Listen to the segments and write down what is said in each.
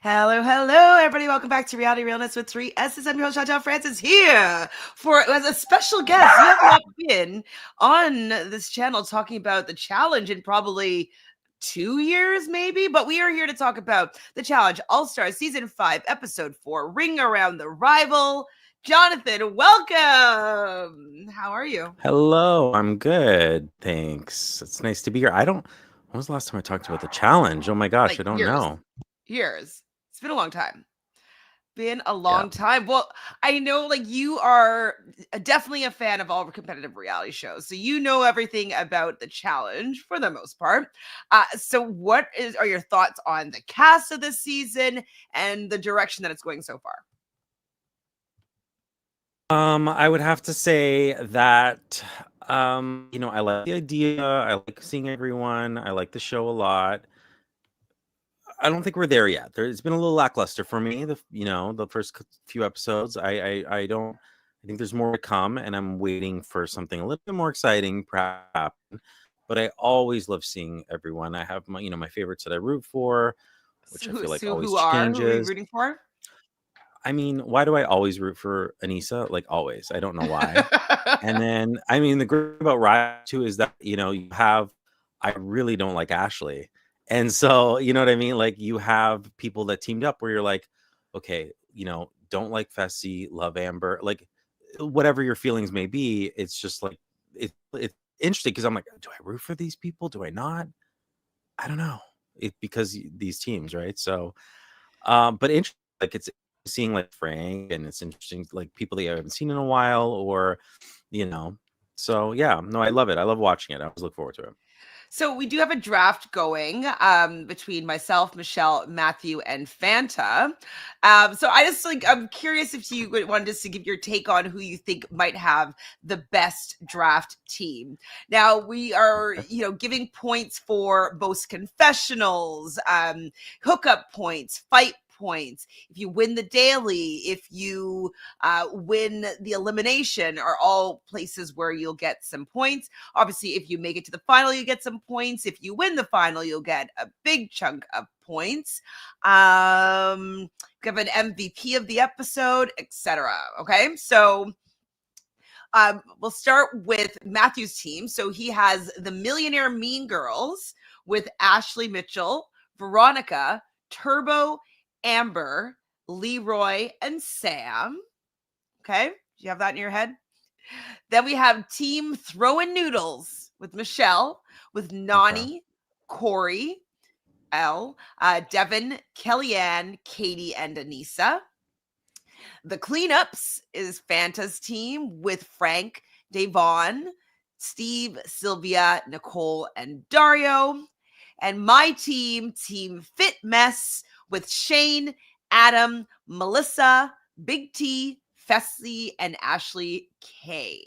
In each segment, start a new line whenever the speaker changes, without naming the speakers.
Hello, hello, everybody. Welcome back to Realnesss with 3 S's. I'm your host, Chantele Francis, here as a special guest. You have not been on this channel talking about the challenge in probably 2 years, maybe, but we are here to talk about the challenge All-Stars Season 5, Episode 4, Ring Around the Rival. Jonathan, welcome. How are you?
Hello, I'm good. Thanks. It's nice to be here. When was the last time I talked about the challenge? Oh my gosh,
Like
I don't
years.
know.
Years. It's been a long time. Been a
Yeah.
long time. Well, I know like you are definitely a fan of all competitive reality shows. So you know everything about the challenge for the most part. So what are your thoughts on the cast of this season and the direction that it's going so far?
I would have to say that I like the idea. I like seeing everyone. I like the show a lot. I don't think we're there yet. It's been a little lackluster for me. The first few episodes. I don't. I think there's more to come, and I'm waiting for something a little bit more exciting, perhaps. But I always love seeing everyone. I have my favorites that I root for, which
So
I
who,
feel like
so
always
who are you
changes.
rooting for?
I mean, why do I always root for Aneesa? Like always. I don't know why. And then, I mean, the great about Riot too is that, I really don't like Ashley. And so, you know what I mean? Like you have people that teamed up where you're like, okay, don't like Fessy, love Amber, like whatever your feelings may be. It's just like, it's interesting because I'm like, do I root for these people? Do I not? I don't know. Because these teams, right? So, but interesting, like it's seeing like Frank, and it's interesting, like people that I haven't seen in a while, or you know. So yeah, no, I love it. I love watching it. I always look forward to it.
So we do have a draft going between myself, Michelle, Matthew, and Fanta. So I'm curious if you wanted just to give your take on who you think might have the best draft team. Now we are, giving points for both confessionals, hookup points, fight points. If you win the daily, if you win the elimination, are all places where you'll get some points. Obviously, if you make it to the final, you get some points. If you win the final, you'll get a big chunk of points. We have an MVP of the episode, etc. Okay, so we'll start with Matthew's team. So he has the Millionaire Mean Girls with Ashley Mitchell, Veronica, Turbo, Amber, Leroy, and Sam. Okay, do you have that in your head? Then we have Team Throwin Noodles with Michelle, with
Okay.
Nany, Corey, Devin, Kellyanne, Katie, and Aneesa. The cleanups is Fanta's team with Frank, Devon, Steve, Sylvia, Nicole, and Dario. And my team, Team FitMESS, with Shane, Adam, Melissa, Big T, Fessy, and Ashley K.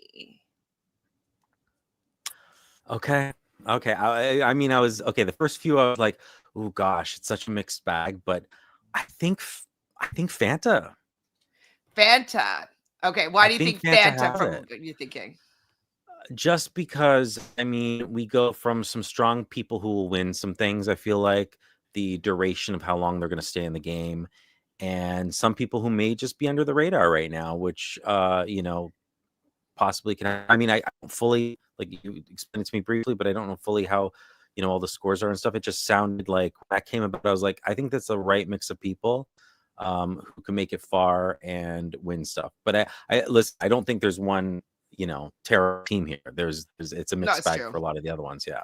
Okay. Okay. I mean, I was okay. The first few, I was like, oh gosh, it's such a mixed bag. But I think, I think Fanta.
Fanta. Okay, why
I
do you
think
think
Fanta
Fanta
has
from
it.
you're thinking?
Just because, I mean, we go from some strong people who will win some things. I feel like the duration of how long they're going to stay in the game, and some people who may just be under the radar right now, which possibly can. I mean, I don't fully, like, you explained it to me briefly, but I don't know fully how all the scores are and stuff. It just sounded like when that came about, I was like, I think that's the right mix of people who can make it far and win stuff. But I listen. I don't think there's one terror team here. It's a
No,
mixed
it's
bag
true.
for a lot of the other ones. Yeah.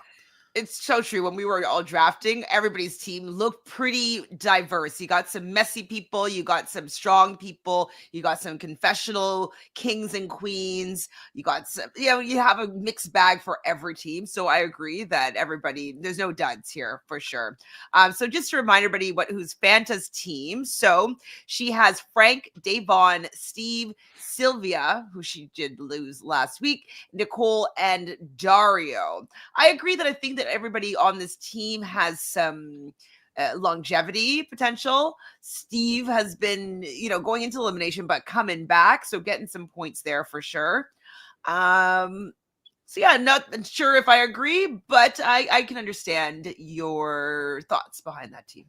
It's so true. When we were all drafting, everybody's team looked pretty diverse. You got some messy people, you got some strong people, you got some confessional kings and queens, you got some, you have a mixed bag for every team. So I agree that there's no duds here for sure. So just to remind everybody who's Fanta's team. So she has Frank, Davon, Steve, Sylvia, who she did lose last week, Nicole, and Dario. I agree that I think that everybody on this team has some longevity potential. Steve has been, going into elimination, but coming back. So getting some points there for sure. So yeah, not sure if I agree, but I can understand your thoughts behind that team.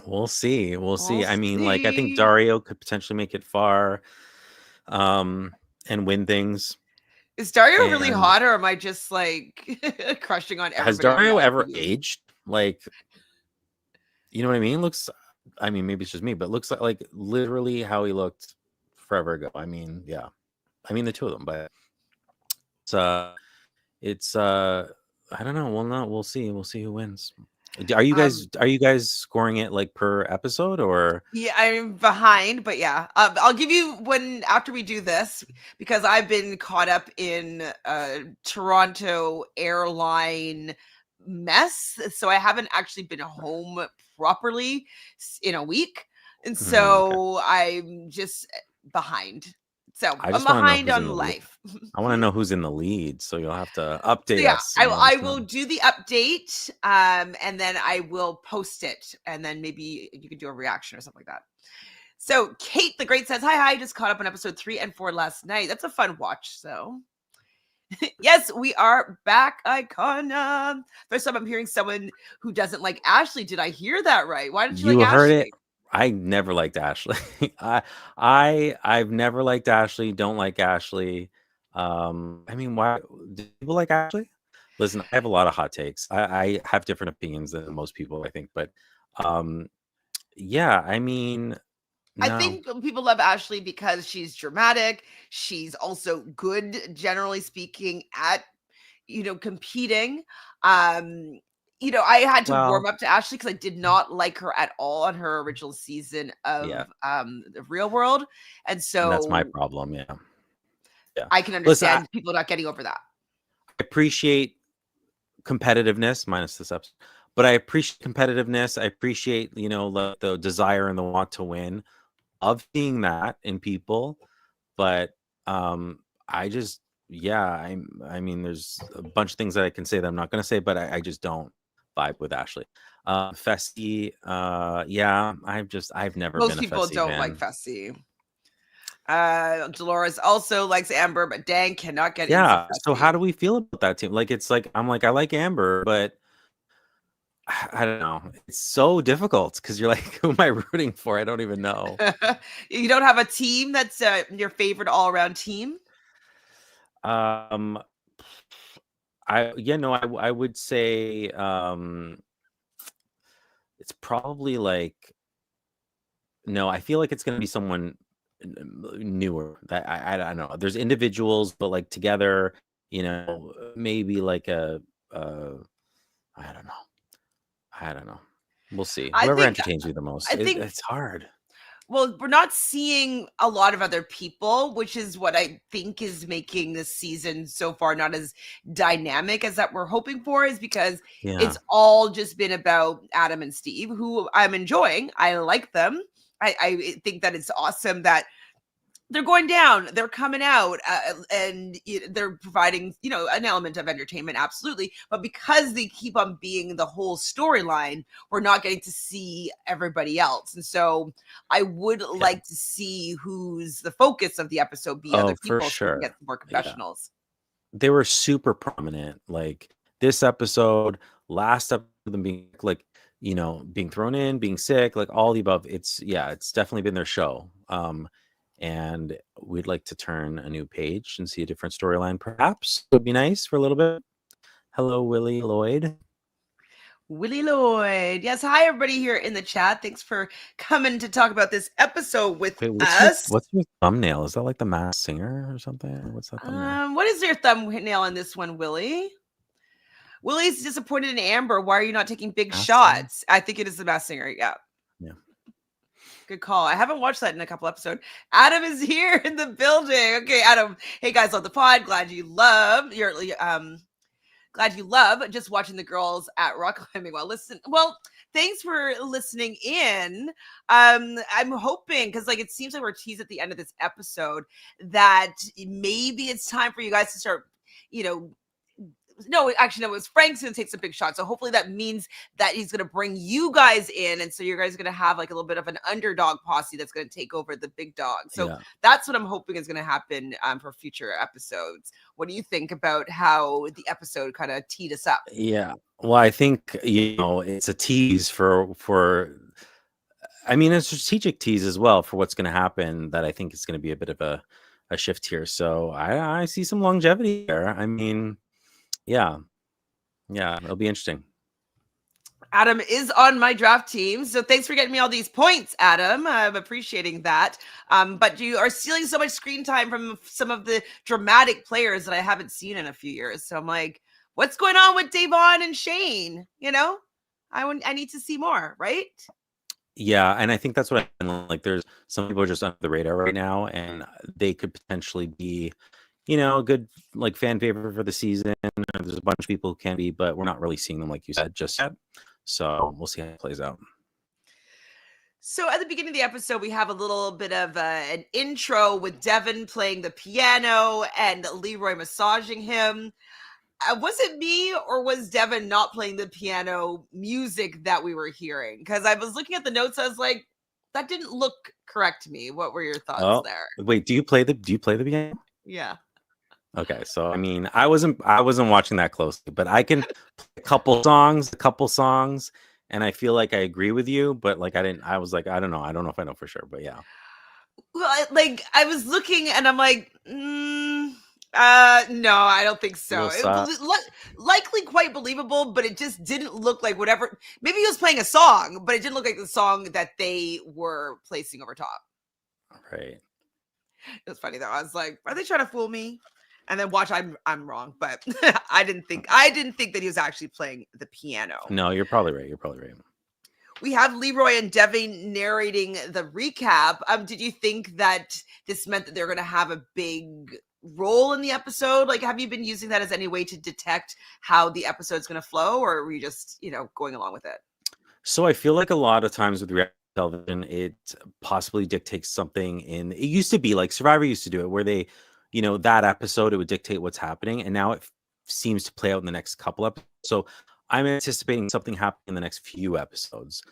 We'll see. We'll
We'll
see. I mean, like, I think
see.
Dario could potentially make it far, and win things.
Is Dario really
And
hot, or am I just like crushing on
has
everybody on
Dario
live
ever
TV?
aged? Like, you know what I mean? Looks, I mean, maybe it's just me, but looks like literally how he looked forever ago. I mean, yeah. I mean, the two of them, but it's, it's, I don't know. We'll not. We'll see. We'll see who wins. Are you
Um,
guys scoring it like per episode or?
yeah, I'm behind, but yeah, I'll give you when after we do this because I've been caught up in Toronto airline mess, so I haven't actually been home properly in a week, and
Okay.
so I'm just behind. So
I
I'm
just want to know
behind
who's in
on
the lead.
life.
I want to know who's in the lead, so you'll have to
So
update
yeah,
us.
I
Let us
will
know.
do the update, and then I will post it, and then maybe you could do a reaction or something like that. So Kate the Great says, hi, just caught up on episode 3 and 4 last night. That's a fun watch. So yes, we are back, Icon. First time I'm hearing someone who doesn't like Ashley. Did I hear that right? Why didn't you like
You heard it.
Ashley?
I never liked Ashley. I've never liked Ashley. Don't like Ashley. I mean, why do people like Ashley? Listen, I have a lot of hot takes. I have different opinions than most people, I think, but um, yeah. I mean,
I
no.
think people love Ashley because she's dramatic. She's also good, generally speaking, at competing. Um, I had to warm
Well,
up to Ashley because I did not like her at all on her original season
yeah,
of the Real World, and
and that's my
so
problem. Yeah, yeah.
I can
Listen,
understand people not getting over that.
I appreciate competitiveness minus this episode, but I appreciate competitiveness. I appreciate the desire and the want to win of seeing that in people, but I just yeah, I mean there's a bunch of things that I can say that I'm not going to say, but I just don't vibe with Ashley. Fessy, yeah, I've never
Most
been a
people
Fessy
don't like
fan.
Fessy. Dolores also likes Amber, but dang, cannot get into
Yeah, so how
Fessy.
do we feel about that team? Like it's like I'm like I like Amber, but I don't know. It's so difficult because you're like, who am I rooting for? I don't even know.
You don't have a team that's your favorite all-around team?
Um, I would say it's probably like no, I feel like it's gonna be someone newer that I don't know. There's individuals, but like together, maybe like uh I don't know. I don't know. We'll see.
I
Whoever
think
entertains you the most.
I think
It's hard.
Well, we're not seeing a lot of other people, which is what I think is making this season so far not as dynamic as that we're hoping for, is because
Yeah.
it's all just been about Adam and Steve, who I'm enjoying. I like them. I think that it's awesome that they're going down, they're coming out, and they're providing an element of entertainment, absolutely, but because they keep on being the whole storyline, we're not getting to see everybody else, and so I would
Yeah.
like to see who's the focus of the episode be other
Oh, for
people so we can get
sure.
some more
Yeah.
confessionals.
They were super prominent. Like this episode, last episode, them being like, being thrown in, being sick, like all the above. It's definitely been their show. And we'd like to turn a new page and see a different storyline, perhaps. It would be nice for a little bit. Hello, Willie Lloyd.
Willie Lloyd. Yes, hi everybody here in the chat. Thanks for coming to talk about this episode with
Wait,
us.
what's your thumbnail? Is that like the Masked Singer or something? What's that thumbnail?
What is your thumbnail on this one, Willie? Willie's disappointed in Amber. Why are you not taking big
Masked Singer?
shots? I think it is the Masked Singer. Yeah.
Yeah.
Good call. I haven't watched that in a couple episodes. Adam is here in the building. Okay, Adam. Hey guys on the pod. Glad you love just watching the girls at rock climbing while listen. Well, thanks for listening in. I'm hoping because it seems like we're teased at the end of this episode that maybe it's time for you guys to start, no, actually, no, it was Frank's going to take some big shots. So hopefully that means that he's going to bring you guys in. And so you guys are going to have like a little bit of an underdog posse that's going to take over the big dog. So
Yeah.
that's what I'm hoping is going to happen for future episodes. What do you think about how the episode kind of teed us up?
Yeah. Well, I think, it's a tease for I mean, a strategic tease as well for what's going to happen. That I think is going to be a bit of a shift here. So I see some longevity there. I mean, yeah, it'll be interesting.
Adam is on my draft team, so thanks for getting me all these points, Adam. I'm appreciating that. But you are stealing so much screen time from some of the dramatic players that I haven't seen in a few years. So I'm like, what's going on with Devon and Shane? You know, I need to see more, right?
Yeah, and I think that's what I like. There's some people are just under the radar right now, and they could potentially be, a good like fan favorite for the season. There's a bunch of people who can be, but we're not really seeing them like you said just yet. So we'll see how it plays out.
So at the beginning of the episode, we have a little bit of an intro with Devin playing the piano and Leroy massaging him. Was it me or was Devin not playing the piano music that we were hearing? Because I was looking at the notes, I was like, that didn't look correct to me. What were your thoughts there?
Wait, do you play the piano?
Yeah.
Okay, so I mean, I wasn't watching that closely, but I can play a couple songs, and I feel like I agree with you, but like I was like, I don't know if I know for sure, but yeah.
Well, like I was looking and I'm like, no, I don't think so. Likely quite believable, but it just didn't look like whatever. Maybe he was playing a song, but it didn't look like the song that they were placing over top.
Right.
It was funny though. I was like, are they trying to fool me? And then watch, I'm wrong, but I didn't think that he was actually playing the piano.
No, you're probably right.
We have Leroy and Devin narrating the recap. Did you think that this meant that they're going to have a big role in the episode? Like, have you been using that as any way to detect how the episode's going to flow, or were you just, going along with it?
So I feel like a lot of times with reality television, it possibly dictates something it used to be like Survivor used to do it where they, that episode, it would dictate what's happening. And now it seems to play out in the next couple episodes. So I'm anticipating something happening in the next few episodes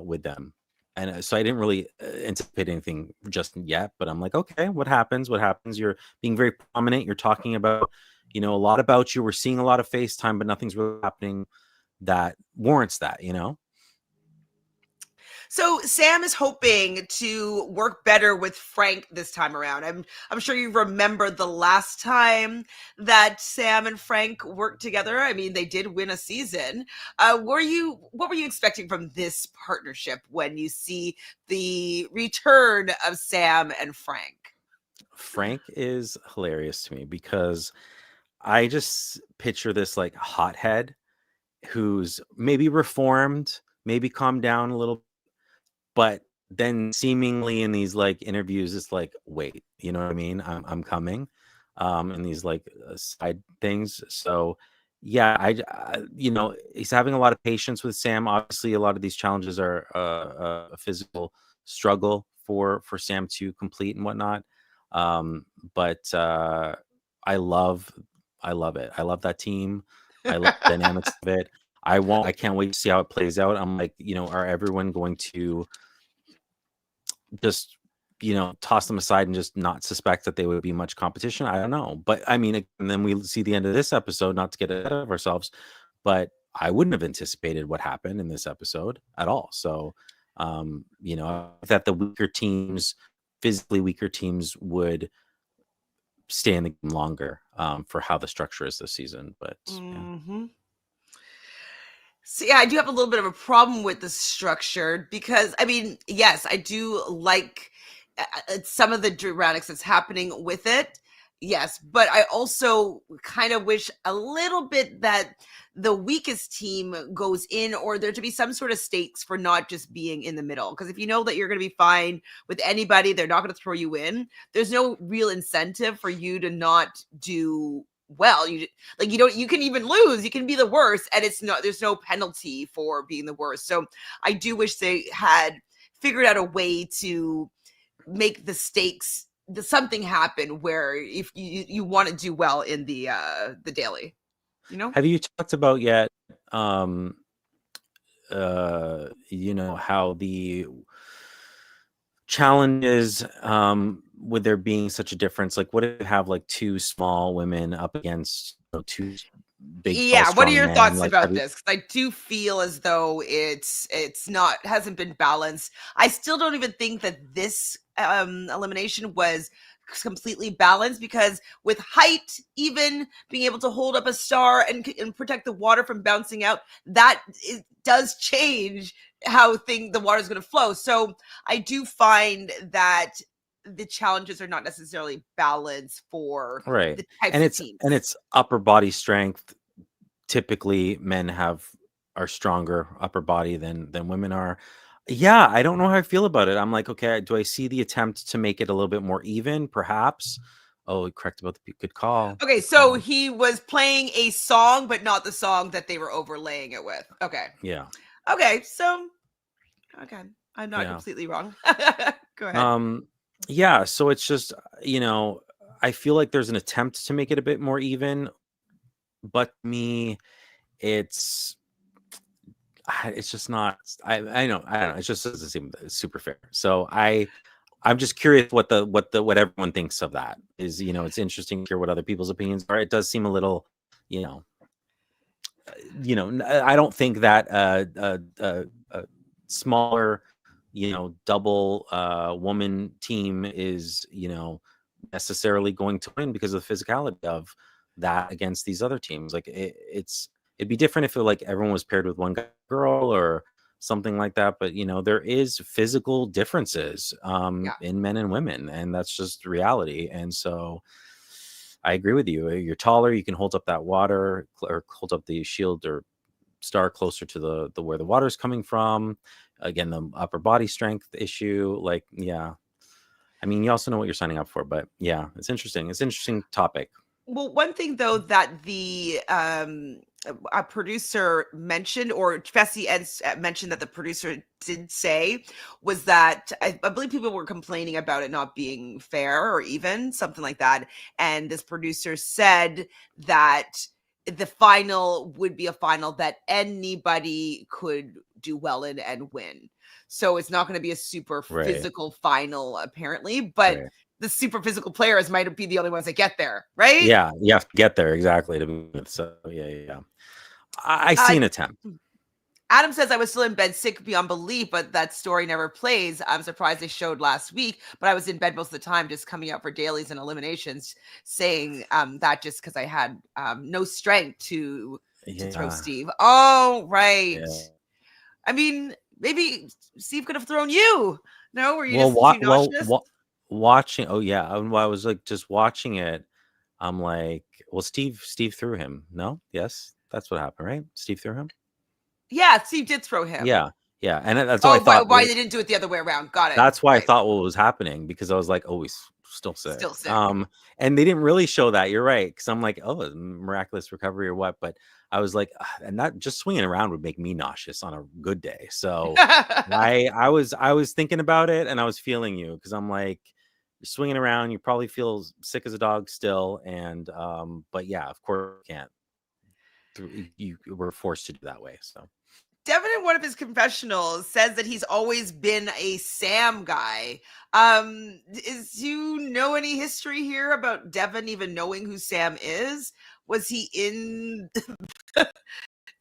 with them. And so I didn't really anticipate anything just yet, but I'm like, okay, what happens? You're being very prominent. You're talking about, a lot about you. We're seeing a lot of FaceTime, but nothing's really happening that warrants that,
So Sam is hoping to work better with Frank this time around. I'm sure you remember the last time that Sam and Frank worked together. I mean, they did win a season. What were you expecting from this partnership when you see the return of Sam and Frank?
Frank is hilarious to me because I just picture this like hothead who's maybe reformed, maybe calmed down a little, but then seemingly in these like interviews, it's like, wait, you know what I mean? I'm coming, and these like side things. So yeah, he's having a lot of patience with Sam. Obviously, a lot of these challenges are a physical struggle for Sam to complete and whatnot. But I love it. I love that team. I love the dynamics of it. I can't wait to see how it plays out. I'm like, are everyone going to just toss them aside and just not suspect that they would be much competition? I don't know, but I mean, and then we see the end of this episode, not to get ahead of ourselves, but I wouldn't have anticipated what happened in this episode at all. So that the physically weaker teams would stay in the game longer for how the structure is this season. But
Mm-hmm. So yeah, I do have a little bit of a problem with the structure because I mean, yes, I do like some of the dramatics that's happening with it. Yes, but I also kind of wish a little bit that the weakest team goes in, or there to be some sort of stakes for not just being in the middle. Because if you know that you're going to be fine with anybody, they're not going to throw you in. There's no real incentive for you to not do well. You can even lose, you can be the worst, and there's no penalty for being the worst. So I do wish they had figured out a way to make the stakes something happen where if you want to do well in the daily,
have you talked about yet how the challenges with there being such a difference? Like, what if you have like two small women up against two big, tall,
Yeah, what are
strong
your
man.
thoughts
Like
about
every
this? 'Cause I do feel as though it's not hasn't been balanced. I still don't even think that this elimination was completely balanced, because with height, even being able to hold up a star and protect the water from bouncing out, that it does change how the water is going to flow. So I do find that the challenges are not necessarily balanced for
right,
the types of
and
teams.
it's upper body strength. Typically, men are stronger upper body than women are. Yeah, I don't know how I feel about it. I'm like, okay, do I see the attempt to make it a little bit more even? Perhaps. Oh, correct about the good call.
Okay,
Good
so
call.
he was playing a song, but not the song that they were overlaying it with. Okay.
Yeah,
Okay, so okay, I'm not
yeah.
completely wrong. Go ahead.
Um, yeah. So it's just, you know, I feel like there's an attempt to make it a bit more even, but me, it's it's just not. I don't know. It just doesn't seem super fair. So I'm just curious what everyone thinks of that. Is, you know, it's interesting to hear what other people's opinions are. It does seem a little, you know, I don't think that smaller, you know, double woman team is, you know, necessarily going to win because of the physicality of that against these other teams. Like it'd be different if like everyone was paired with one girl or something like that. But you know, there is physical differences
Yeah.
in men and women, and that's just reality. And so I agree with you. You're taller, you can hold up that water or hold up the shield or star closer to the where the water is coming from. Again, the upper body strength issue. Like, yeah. I mean, you also know what you're signing up for, but yeah, it's interesting. It's an interesting topic.
Well, one thing though that the a producer mentioned, or Fessy mentioned that the producer did say, was that I believe people were complaining about it not being fair or even, something like that. And this producer said that the final would be a final that anybody could do well in and win. So it's not going to be a super
Right.
physical final, apparently, but
Right.
the super physical players might be the only ones that get there, right?
Yeah, you have to get there exactly to begin with. So yeah. I see
Uh,
an attempt.
Adam says I was still in bed sick beyond belief, but that story never plays. I'm surprised they showed last week, but I was in bed most of the time, just coming out for dailies and eliminations, saying that just because I had no strength to throw
Yeah.
Steve. Oh, right.
Yeah.
I mean, maybe Steve could have thrown you. No, were you
Well,
just too nauseous?
watching. Oh yeah, I was like just watching it. I'm like, well, Steve threw him. No, yes, that's what happened, right? Steve threw him.
Yeah, Steve did throw him.
Yeah, yeah, and that's why I
Oh,
thought.
why they didn't do it the other way around? Got it.
That's why I
Right.
thought what was happening, because I was like, oh, he's still sick.
Still sick.
And they didn't really show that. You're right, because I'm like, oh, miraculous recovery or what? But I was like, and that just swinging around would make me nauseous on a good day. So I was thinking about it, and I was feeling you, because I'm like, you're swinging around, you probably feel sick as a dog still, and but yeah, of course you can't. You were forced to do that way. So
Devin, in one of his confessionals, says that he's always been a Sam guy. Is you know any history here about Devin even knowing who Sam is? Was he in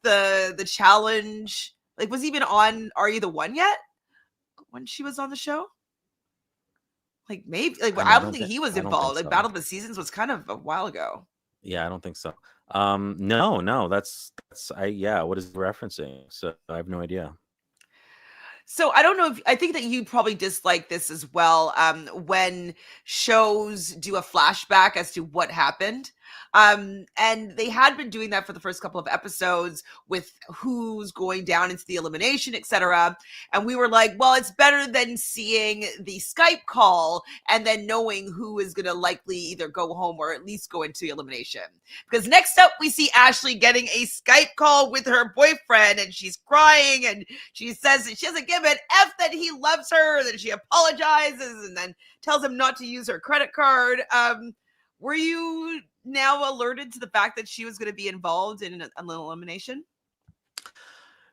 the challenge? Like, was he even on Are You the One yet when she was on the show? Like, maybe. Like,
I mean,
I don't think he was
I don't think
involved. Like,
so.
Battle of the Seasons was kind of a while ago.
Yeah, I don't think so. No, that's yeah, what is he referencing? So I have no idea.
So I don't know if I think that you probably dislike this as well. When shows do a flashback as to what happened. And they had been doing that for the first couple of episodes with who's going down into the elimination, etc. And we were like, well, it's better than seeing the Skype call and then knowing who is going to likely either go home or at least go into elimination. Because next up, we see Ashley getting a Skype call with her boyfriend, and she's crying, and she says that she doesn't give an F that he loves her, that she apologizes and then tells him not to use her credit card. Were you now alerted to the fact that she was going to be involved in an elimination?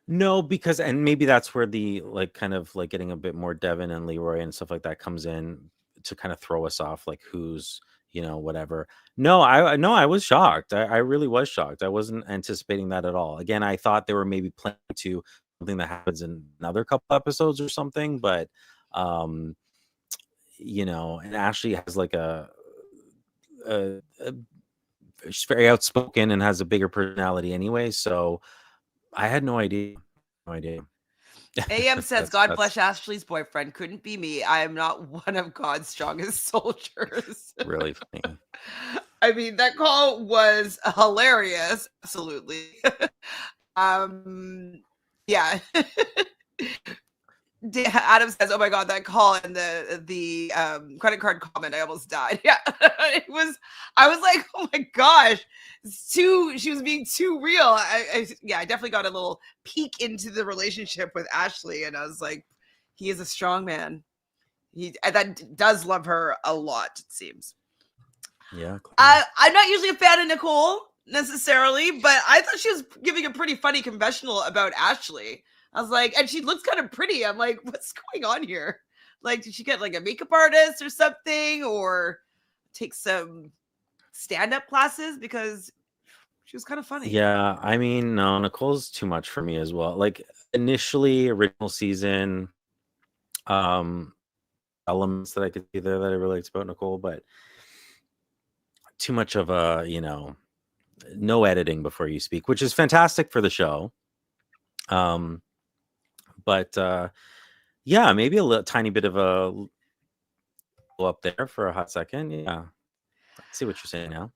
No, because and maybe that's where the like kind of like getting a bit more Devin and Leroy and stuff like that comes in to kind of throw us off, like who's, whatever. No, I was shocked. I really was shocked. I wasn't anticipating that at all. Again, I thought they were maybe planning to something that happens in another couple episodes or something, but um, and Ashley has like a she's very outspoken and has a bigger personality anyway, so I had no idea. No idea.
AM says,
That's
God bless Ashley's boyfriend. Couldn't be me. I am not one of God's strongest soldiers.
really funny.
I mean, that call was hilarious. Absolutely. Yeah. Adam says, "Oh my God, that call and the credit card comment, I almost died." Yeah, it was. I was like, "Oh my gosh, she was being too real." I definitely got a little peek into the relationship with Ashley, and I was like, "He is a strong man. That does love her a lot, it seems."
Yeah,
I'm not usually a fan of Nicole necessarily, but I thought she was giving a pretty funny confessional about Ashley. I was like, and she looks kind of pretty. I'm like, what's going on here? Like, did she get like a makeup artist or something, or take some stand-up classes? Because she was kind of funny.
Yeah, I mean, no, Nicole's too much for me as well. Like initially, original season, elements that I could see there that I really liked about Nicole, but too much of a, no editing before you speak, which is fantastic for the show. But yeah, maybe a tiny bit of a up there for a hot second. Yeah, I see what you're saying now.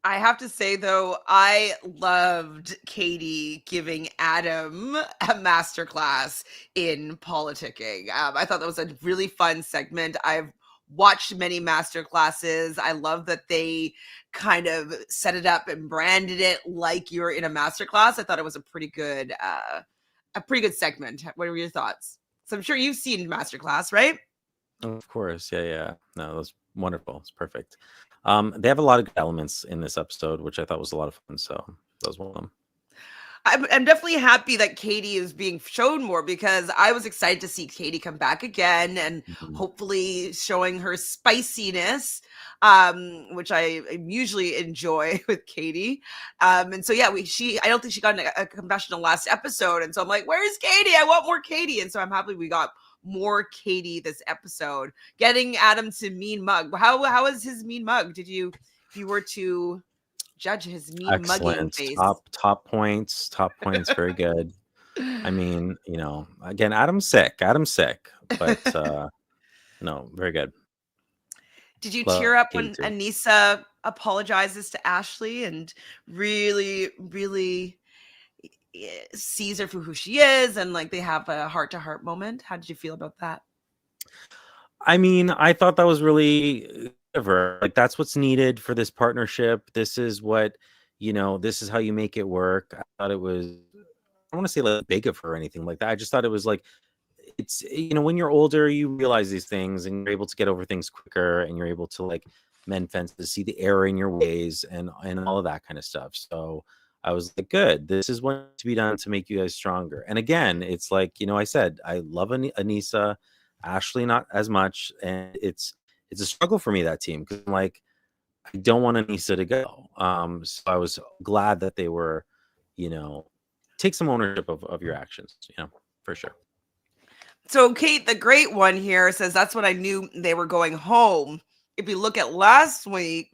I have to say, though, I loved Katie giving Adam a masterclass in politicking. I thought that was a really fun segment. I've watched many masterclasses. I love that they kind of set it up and branded it like you're in a masterclass. I thought it was a pretty good segment. What were your thoughts? So I'm sure you've seen masterclass, right?
Of course, yeah. No, that was wonderful. It's perfect. They have a lot of good elements in this episode, which I thought was a lot of fun. So that was one of them.
I'm definitely happy that Katie is being shown more, because I was excited to see Katie come back again and hopefully showing her spiciness, which I usually enjoy with Katie. And so, yeah, I don't think she got a confessional last episode. And so I'm like, where's Katie? I want more Katie. And so I'm happy we got more Katie this episode. Getting Adam to mean mug. How is his mean mug? If you were to judge his mean mugging face?
Top points. Very good. I mean, again, Adam's sick, but no, very good.
Did you tear up when Aneesa apologizes to Ashley and really, really sees her for who she is, and like they have a heart-to-heart moment? How did you feel about that?
I mean, I thought that was really like that's what's needed for this partnership. This is what, this is how you make it work. I thought it was, I don't want to say like big of her or anything like that. I just thought it was like, it's, when you're older, you realize these things and you're able to get over things quicker, and you're able to like mend fences, see the error in your ways and all of that kind of stuff. So I was like, good, this is what to be done to make you guys stronger. And again, it's like, I said, I love Aneesa, Ashley not as much, and it's a struggle for me, that team, because I'm like, I don't want Aneesa to go. So I was glad that they were, take some ownership of your actions, for sure.
So Kate, the great one here, says that's when I knew they were going home. If you look at last week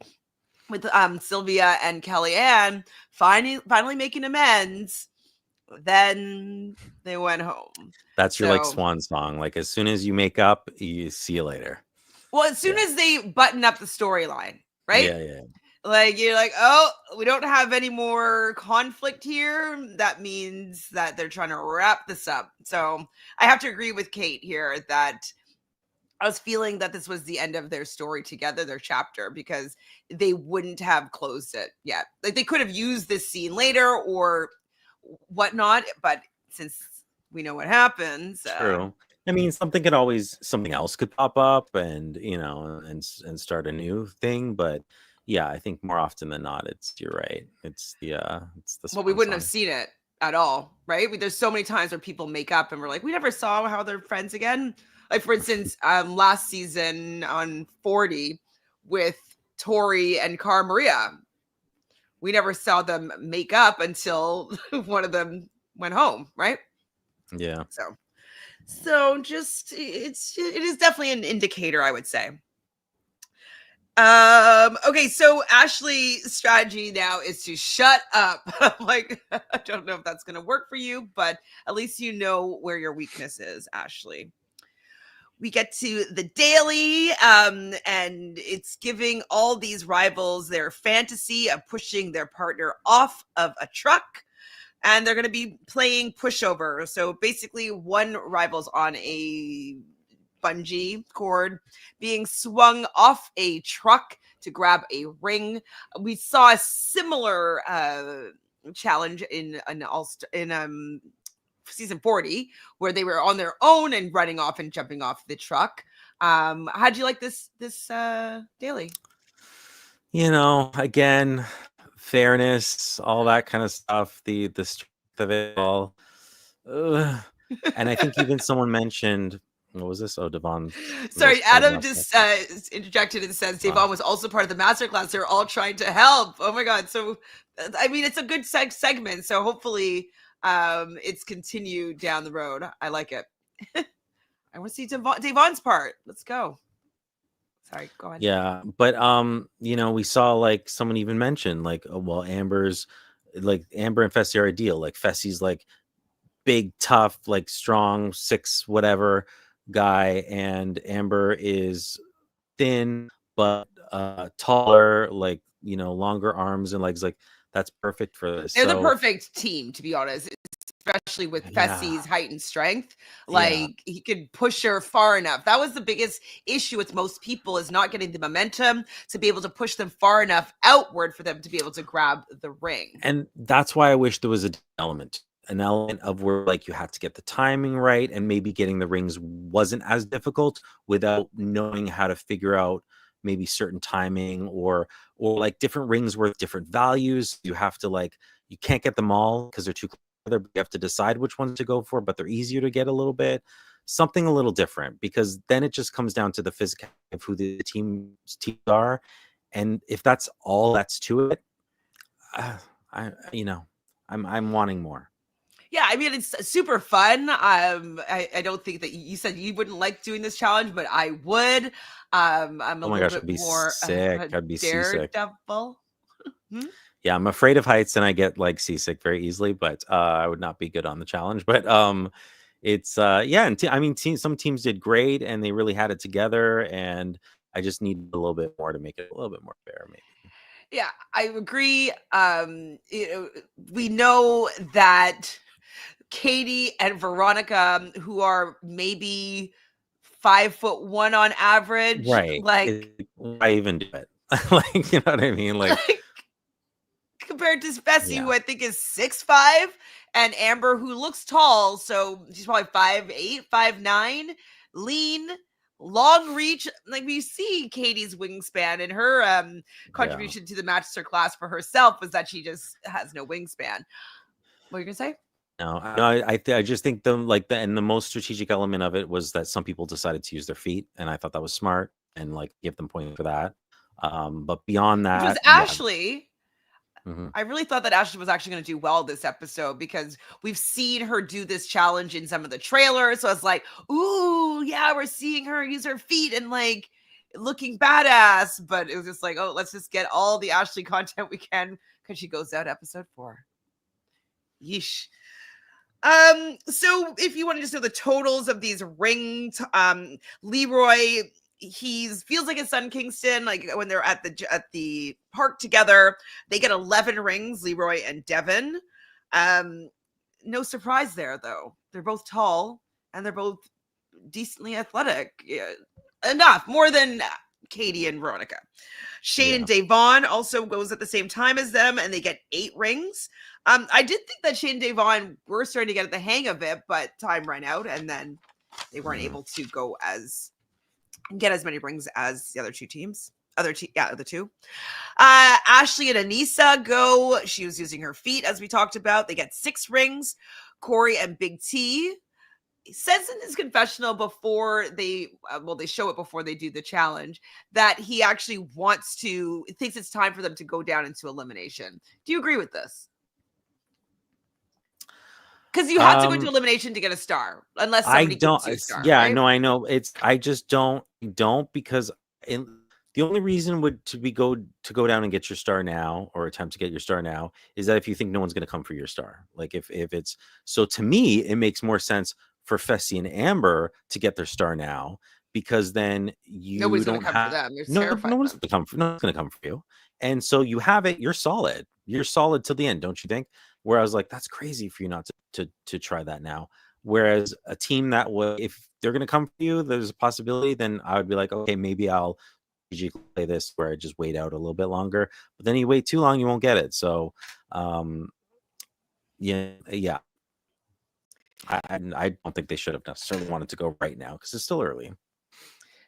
with Sylvia and Kellyanne finally making amends, then they went home.
That's your like swan song. Like as soon as you make up, you see you later.
Well, as soon as they button up the storyline, right?
Yeah.
Like you're like, oh, we don't have any more conflict here. That means that they're trying to wrap this up. So I have to agree with Kate here that I was feeling that this was the end of their story together, their chapter, because they wouldn't have closed it yet. Like they could have used this scene later or whatnot, but since we know what happens,
true. I mean, something else could pop up, and and start a new thing. But yeah, I think more often than not, you're right. It's the
well, we wouldn't have seen it at all, right? There's so many times where people make up and we're like, we never saw how they're friends again. Like for instance, last season on 40 with Tori and Cara Maria. We never saw them make up until one of them went home, right?
Yeah.
So just it is definitely an indicator, I would say. Okay, so Ashley's strategy now is to shut up. Like, I don't know if that's gonna work for you, but at least you know where your weakness is, Ashley. We get to the daily, and it's giving all these rivals their fantasy of pushing their partner off of a truck, and they're going to be playing pushover. So basically, one rival's on a bungee cord being swung off a truck to grab a ring. We saw a similar challenge in season 40, where they were on their own and running off and jumping off the truck. How'd you like this daily?
Again, fairness, all that kind of stuff, the strength of it all. Ugh. And I think even someone mentioned, what was this? Oh, Devon.
Sorry, Adam just interjected and says Devon was also part of the masterclass. They're all trying to help. Oh my God. So, I mean, it's a good segment. So hopefully it's continued down the road. I like it. I want to see Devon's part. Let's go. Sorry, go ahead.
Yeah, but we saw like someone even mentioned like, oh, well, Amber and Fessy are ideal. Like Fessy's like big, tough, like strong, 6 whatever guy, and Amber is thin but taller, like longer arms and legs. Like that's perfect for this.
They're the perfect team, to be honest, especially with Fessy's height and strength. Like he could push her far enough. That was the biggest issue with most people, is not getting the momentum to be able to push them far enough outward for them to be able to grab the ring.
And that's why I wish there was an element of where like you had to get the timing right, and maybe getting the rings wasn't as difficult without knowing how to figure out maybe certain timing or like different rings worth different values. You have to you can't get them all because they're too close together, but you have to decide which ones to go for, but they're easier to get a little bit. Something a little different, because then it just comes down to the physicality of who the teams are. And if that's all that's to it, I'm wanting more.
Yeah, I mean, it's super fun. I don't think that you said you wouldn't like doing this challenge, but I would. I'm a little bit more
sick. I'd be seasick.
Daredevil.
Yeah, I'm afraid of heights and I get like seasick very easily, but I would not be good on the challenge. But it's and some teams did great and they really had it together, and I just need a little bit more to make it a little bit more fair, maybe.
Yeah, I agree. We know that Katie and Veronica, who are maybe 5'1" on average,
right?
Like,
why even do it? Like, you know what I mean? Like
compared to Fessy, who I think is 6'5", and Amber, who looks tall, so she's probably 5'8", 5'9", lean, long reach. Like, we see Katie's wingspan, and her contribution to the master class for herself was that she just has no wingspan. What are you gonna say?
No, I just think the most strategic element of it was that some people decided to use their feet, and I thought that was smart, and like give them points for that. But beyond that,
which was Ashley. I really thought that Ashley was actually going to do well this episode, because we've seen her do this challenge in some of the trailers. So I was like, ooh, yeah, we're seeing her use her feet and like looking badass. But it was just like, oh, let's just get all the Ashley content we can, because she goes out episode 4. Yeesh. So if you want to just know the totals of these rings, Leroy, feels like his son Kingston. Like when they're at the park together, they get 11 rings, Leroy and Devin. No surprise there, though. They're both tall and they're both decently athletic. Yeah, enough, more than Katie and Veronica. Shane and Devon also goes at the same time as them, and they get 8 rings. I did think that Shane and Devon were starting to get the hang of it, but time ran out, and then they weren't able to get as many rings as the other two teams. The two. Ashley and Aneesa go. She was using her feet, as we talked about. They get 6 rings. Corey and Big T says in his confessional before they they show it before they do the challenge, that he actually thinks it's time for them to go down into elimination. Do you agree with this? Because you have to go into elimination to get a star, unless
I
somebody
don't.
gives you a star,
Yeah,
right?
no, I know. I just don't because the only reason would to go down and get your star now, or attempt to get your star now, is that if you think no one's going to come for your star. Like if it's so, to me, it makes more sense for Fessy and Amber to get their star now, because then you
Nobody's going
don't
to come for
have
them. You're
no
terrified
no
of
one's
them.
going to come for no one's going to come for you, and so you have it. You're solid. You're solid till the end, don't you think? Where I was like, that's crazy for you not to try that now. Whereas a team that would, if they're going to come for you, there's a possibility, then I would be like, okay, maybe I'll play this where I just wait out a little bit longer. But then you wait too long, you won't get it. So, yeah. I don't think they should have necessarily wanted to go right now because it's still early.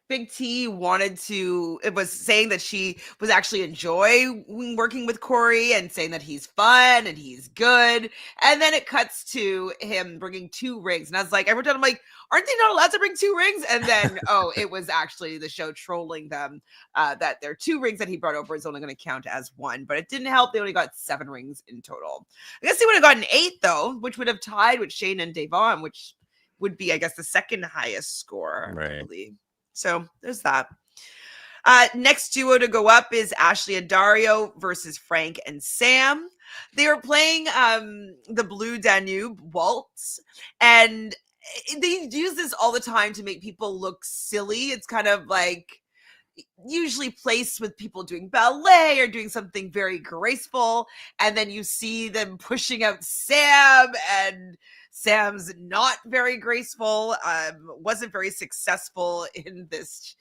Big T it was saying that she was actually enjoying working with Corey and saying that he's fun and he's good. And then it cuts to him bringing 2 rings. And I was like, every time I'm like, aren't they not allowed to bring 2 rings? And then, it was actually the show trolling them, that their 2 rings that he brought over is only going to count as 1. But it didn't help. They only got 7 rings in total. I guess they would have gotten 8, though, which would have tied with Shane and Devon, which would be, I guess, the second highest score,
right.
I believe. So there's that. Next duo to go up is Ashley and Dario versus Frank and Sam. They were playing the Blue Danube waltz, and they use this all the time to make people look silly. It's kind of like usually placed with people doing ballet or doing something very graceful, and then you see them pushing out Sam, and Sam's not very graceful, wasn't very successful in this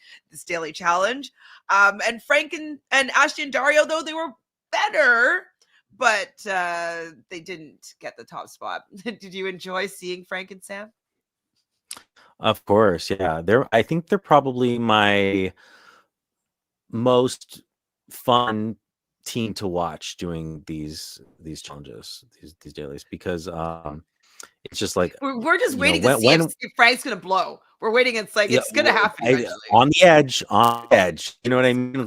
daily challenge. And Frank and Ashley and Dario, though, they were better, but they didn't get the top spot. Did you enjoy seeing Frank and Sam?
Of course, yeah. I think they're probably my most fun team to watch doing these challenges, these dailies, because it's just like
we're just waiting to see if Frank's gonna blow. We're waiting. It's like it's gonna happen eventually.
On the edge. You know what I mean?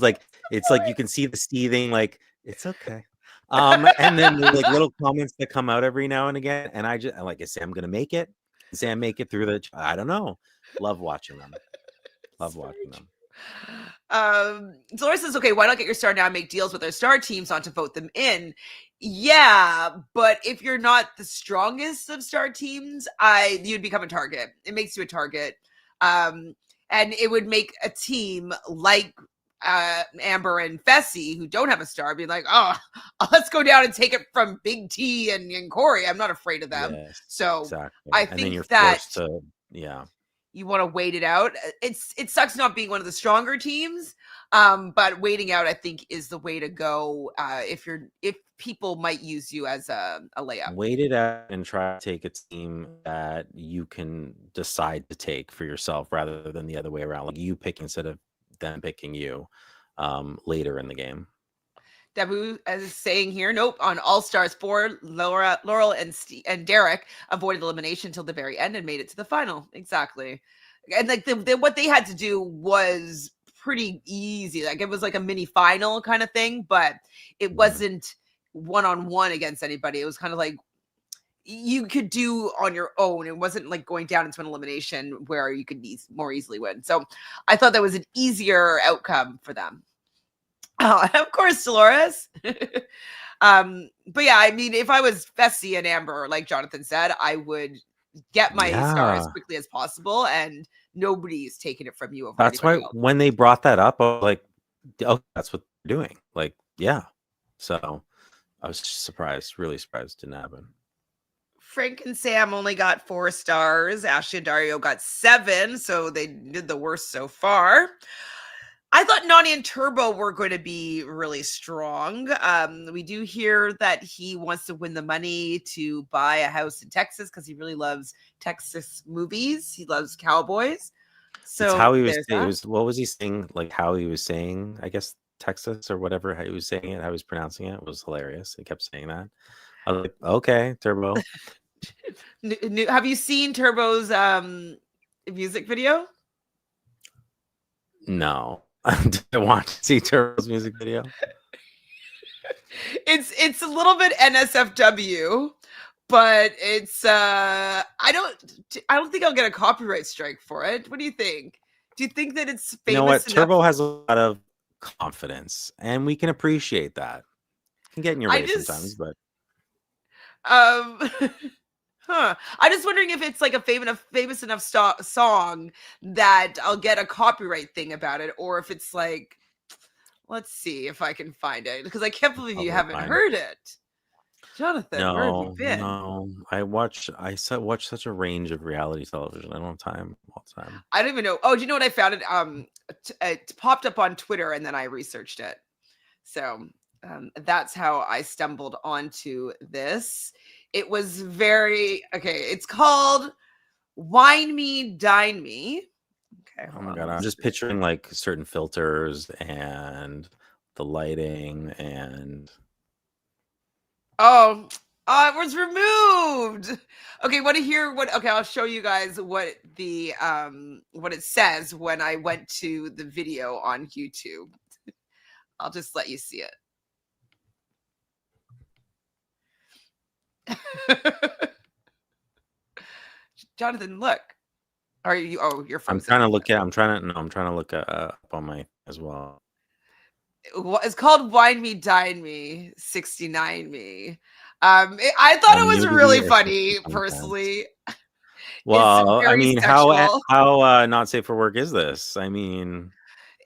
It's like you can see the seething. Like it's okay. And then the like little comments that come out every now and again, and I'm like, is Sam gonna make it? Can Sam make it through the? I don't know. Love watching them. Love watching them.
Dolores says, okay, why not get your star now and make deals with our star teams on to vote them in? Yeah, but if you're not the strongest of star teams, you'd become a target. It makes you a target. And it would make a team like Amber and Fessy, who don't have a star, be like, oh, let's go down and take it from Big T and Corey. I'm not afraid of them. Yes, so exactly. I think that you want to wait it out. It sucks not being one of the stronger teams, but waiting out, I think, is the way to go. If people might use you as a layup,
wait it out and try to take a team that you can decide to take for yourself, rather than the other way around, like you pick instead of them picking you later in the game.
Dabu is saying here, nope, on All Stars 4, Laurel and Derek avoided elimination until the very end and made it to the final. Exactly. And like what they had to do was pretty easy. Like it was like a mini final kind of thing, but it wasn't one-on-one against anybody. It was kind of like you could do on your own. It wasn't like going down into an elimination where you could more easily win. So I thought that was an easier outcome for them. Oh, of course, Dolores. But yeah, I mean, if I was Fessy and Amber, like Jonathan said, I would get my star as quickly as possible, and nobody's taking it from you. Over
that's why else. When they brought that up, I was like, oh, that's what they're doing. Like, yeah. So I was surprised, really surprised it didn't happen.
Frank and Sam only got 4 stars. Ashley and Dario got 7, so they did the worst so far. I thought Nany and Turbo were going to be really strong. We do hear that he wants to win the money to buy a house in Texas because he really loves Texas movies. He loves cowboys. So
it's how he was saying. What was he saying? Like how he was saying, I guess, Texas or whatever, how he was saying it, how he was pronouncing it was hilarious. He kept saying that. I was like, okay, Turbo.
Have you seen Turbo's music video?
No. Do I want to see Turbo's music video?
It's a little bit NSFW, but it's I don't think I'll get a copyright strike for it. What do you think? Do you think that it's
You know
famous
what?
enough?
Turbo has a lot of confidence, and we can appreciate that. It can get in your
I
way sometimes,
just
but
I'm just wondering if it's like a famous enough song that I'll get a copyright thing about it, or if it's like, let's see if I can find it, because I can't believe you
probably
haven't
fine.
heard it. Jonathan, where have you
No,
been?
no. I watch such a range of reality television. I don't have time all the time.
I don't even know. Oh, do you know what I found it? It popped up on Twitter, and then I researched it. So that's how I stumbled onto this. It was very okay. It's called "Wine Me, Dine Me." Okay,
Oh
hold
my
on.
God, I'm just picturing like certain filters and the lighting and
Oh, it was removed. Okay, want to hear what? Okay, I'll show you guys what the what it says when I went to the video on YouTube. I'll just let you see it. Jonathan, look. Are you? Oh, you're
I'm
frozen.
trying to look at I'm trying to look up on my as well.
It's called "Wine Me, Dine Me, 69 Me." I thought it was
Nudity
really
or
funny,
sexy content.
personally. It's
Well, I
very
mean,
sexual.
how not safe for work is this? I mean,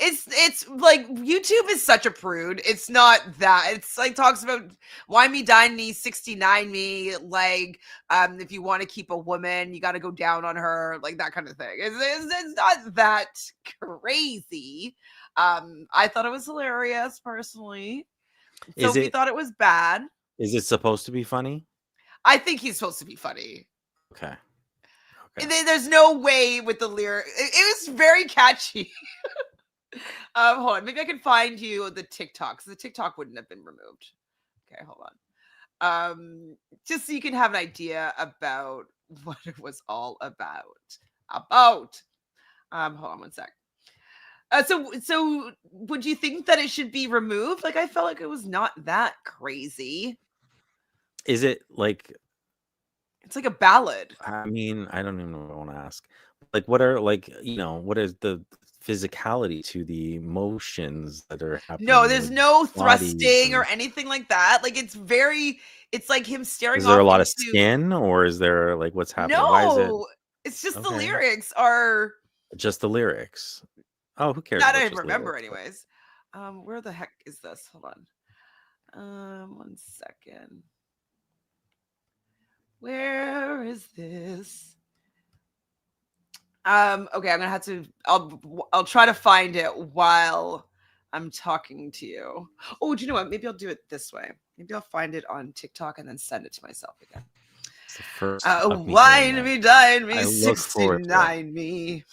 It's like YouTube is such a prude. It's not that. It's like talks about "Wine Me, Dine Me, 69 Me." Like, if you want to keep a woman, you got to go down on her, like that kind of thing. It's not that crazy. I thought it was hilarious, personally.
is
Sophie
it
thought it was bad.
supposed to be funny?
I think he's supposed to be funny.
Okay.
There's no way with the lyric. It was very catchy. Hold on. Maybe I can find you the TikTok, because the TikTok wouldn't have been removed. Okay, hold on. Just so you can have an idea about what it was all about. Hold on one sec. So would you think that it should be removed? Like, I felt like it was not that crazy.
Is it like,
It's like a ballad.
I mean, I don't even know what I want to ask. Like, what are, like, what is the physicality to the motions that are happening?
No, there's no
bodies
thrusting or
and
anything like that. Like, it's like him staring
is there a
off
lot of
into.
skin, or is there like what's happening? Why is it
No, it's just the
okay?
lyrics are
Just the lyrics. Oh, who cares
not. I
about
don't
just
remember,
lyrics?
anyways. Where the heck is this? Hold on. 1 second. Where is this? Okay, I'm gonna have to. I'll try to find it while I'm talking to you. Oh, do you know what? Maybe I'll do it this way. Maybe I'll find it on TikTok and then send it to myself again.
It's the first of me hearing
Wine
that.
me, dine me,
I look forward to it.
69 me.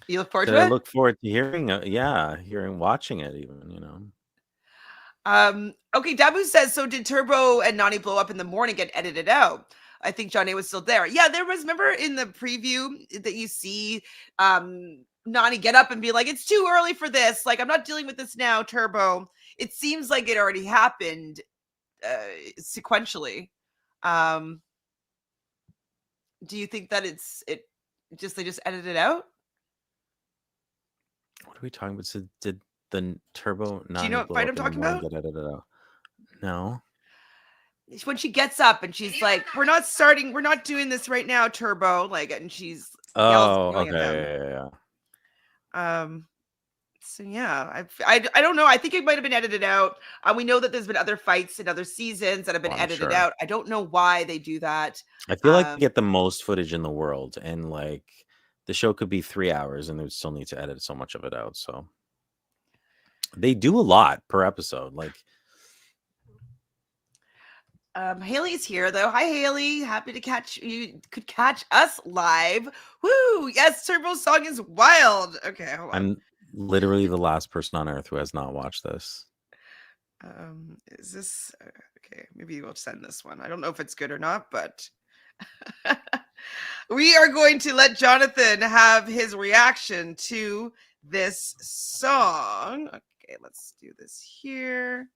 You look forward
Said
to
I
it?
look forward to watching it even.
Okay, Dabu says, so did Turbo and Nany blow up in the morning get edited out? I think Johnny was still there. Yeah, there was, remember in the preview that you see Nany get up and be like, it's too early for this. Like, I'm not dealing with this now, Turbo. It seems like it already happened sequentially. Do you think that they just edited it out?
What are we talking about? So did the Turbo
Do you know
Nany
what
blow
fight
up
I'm
in the
talking
morning
about?
get edited out? No.
When she gets up and she's like, we're not doing this right now, Turbo. Like, and she's yelling
Okay.
at them.
Yeah.
So yeah, I don't know. I think it might have been edited out. We know that there's been other fights in other seasons that have been edited out. I don't know why they do that.
I feel like they get the most footage in the world, and like the show could be 3 hours, and they would still need to edit so much of it out. So they do a lot per episode. Like,
Haley's here though. Hi, Haley. Happy to catch you. Could catch us live. Woo! Yes, Turbo's song is wild. Okay, hold on.
I'm literally the last person on earth who has not watched this.
Is this okay? Maybe we'll send this one. I don't know if it's good or not, but We are going to let Jonathan have his reaction to this song. Okay, let's do this here.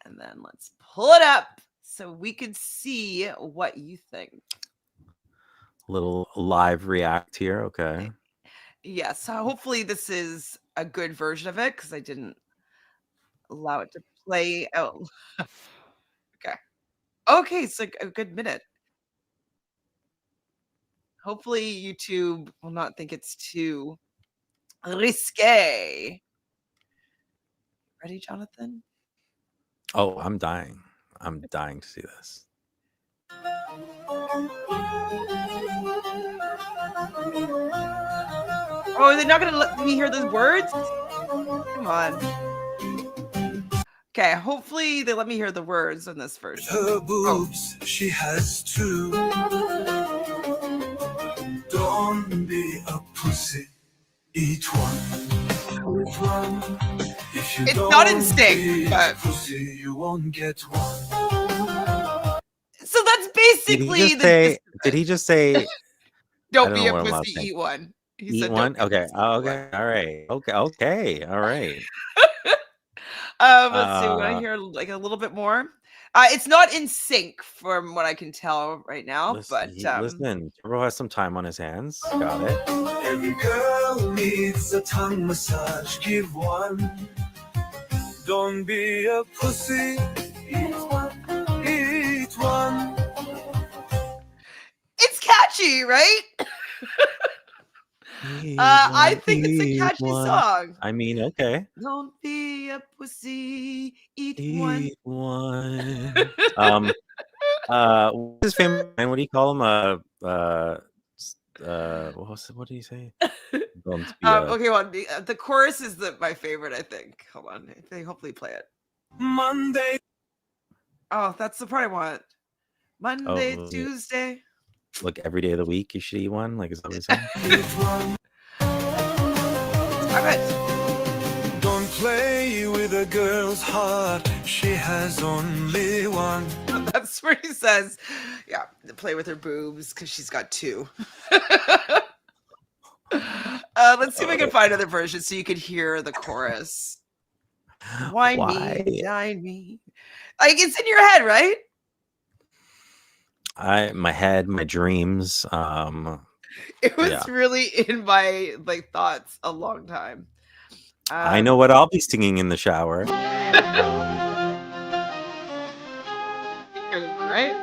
And then let's pull it up so we can see what you think.
Little live react here. Okay.
Yes, so hopefully this is a good version of it because I didn't allow it to play out. Okay. Okay, so a good minute. Hopefully YouTube will not think it's too risque. Ready, Jonathan?
Oh, I'm dying. I'm dying to see this.
Oh, are they not going to let me hear the words? Come on. Okay, hopefully they let me hear the words in this version.
Her boobs, she has two. Don't be a pussy, eat one. If you
It's
don't
not in sync,
be
but
a pussy, you won't get one.
so that's basically
Did he just say?
Don't be a pussy, eat one. He
Eat
said,
one.
"Don't be a
Okay.
pussy, eat
Okay. All right. Okay. All right.
Let's see. We want to hear like a little bit more. It's not in sync from what I can tell right now,
Listen,
but
listen. Turbo has some time on his hands. Got it.
Every girl needs a tongue massage. Give one. Don't be a pussy. Eat one. Eat one.
it's catchy, right? I think it's a catchy song.
I mean, okay.
Don't be a pussy, eat
Eat
one.
one. What's his famous man? What do you call him? What do you say? Don't be
Okay, well, the chorus is my favorite, I think. Hold on. They hopefully play it.
Monday.
Oh, that's the part I want. Monday,
Oh,
Tuesday.
Like every day of the week, you should eat one. Like, is that what you're saying?
Don't play with a girl's heart. She has only one.
That's where he says, yeah, play with her boobs because she's got two. Let's see if I can find another version so you could hear the chorus. Wine me, dine me. Like, it's in your head, right?
My head, my dreams.
It was really in my thoughts a long time.
I know what I'll be singing in the shower.
Right?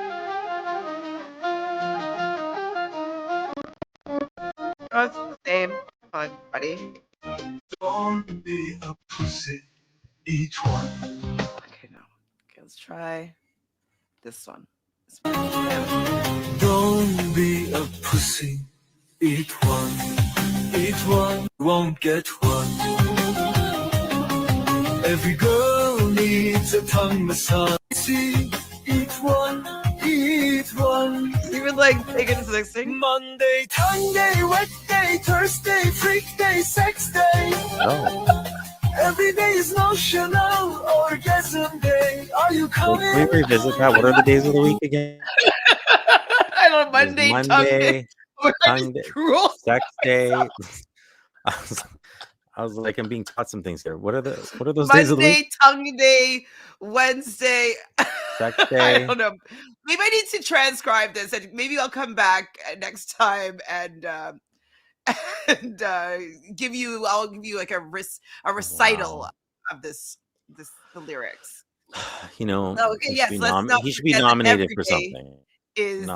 Oh, it's the same. Come on, buddy.
Don't be a pussy. Eat one.
Okay, no. Okay, let's try this one.
Don't be a pussy. Eat one. Eat one. Won't get one. Every girl needs a tongue massage. See, eat one. Eat one.
You would take it to the next thing?
Monday, tongue day, wet day, Thursday, freak day, sex day.
Oh.
Every day is notional orgasm day. Are you coming?
Can we revisit that? What are the days of the week again?
I don't know. Monday, tongue day,
sex day. I was like, I'm being taught some things here. What are those days of the week?
Monday, tongue day, Wednesday,
sex day.
I don't know. Maybe I need to transcribe this, and maybe I'll come back next time and give you like a recital of the lyrics.
You know,
okay, yes,
he should be nominated for something.
Is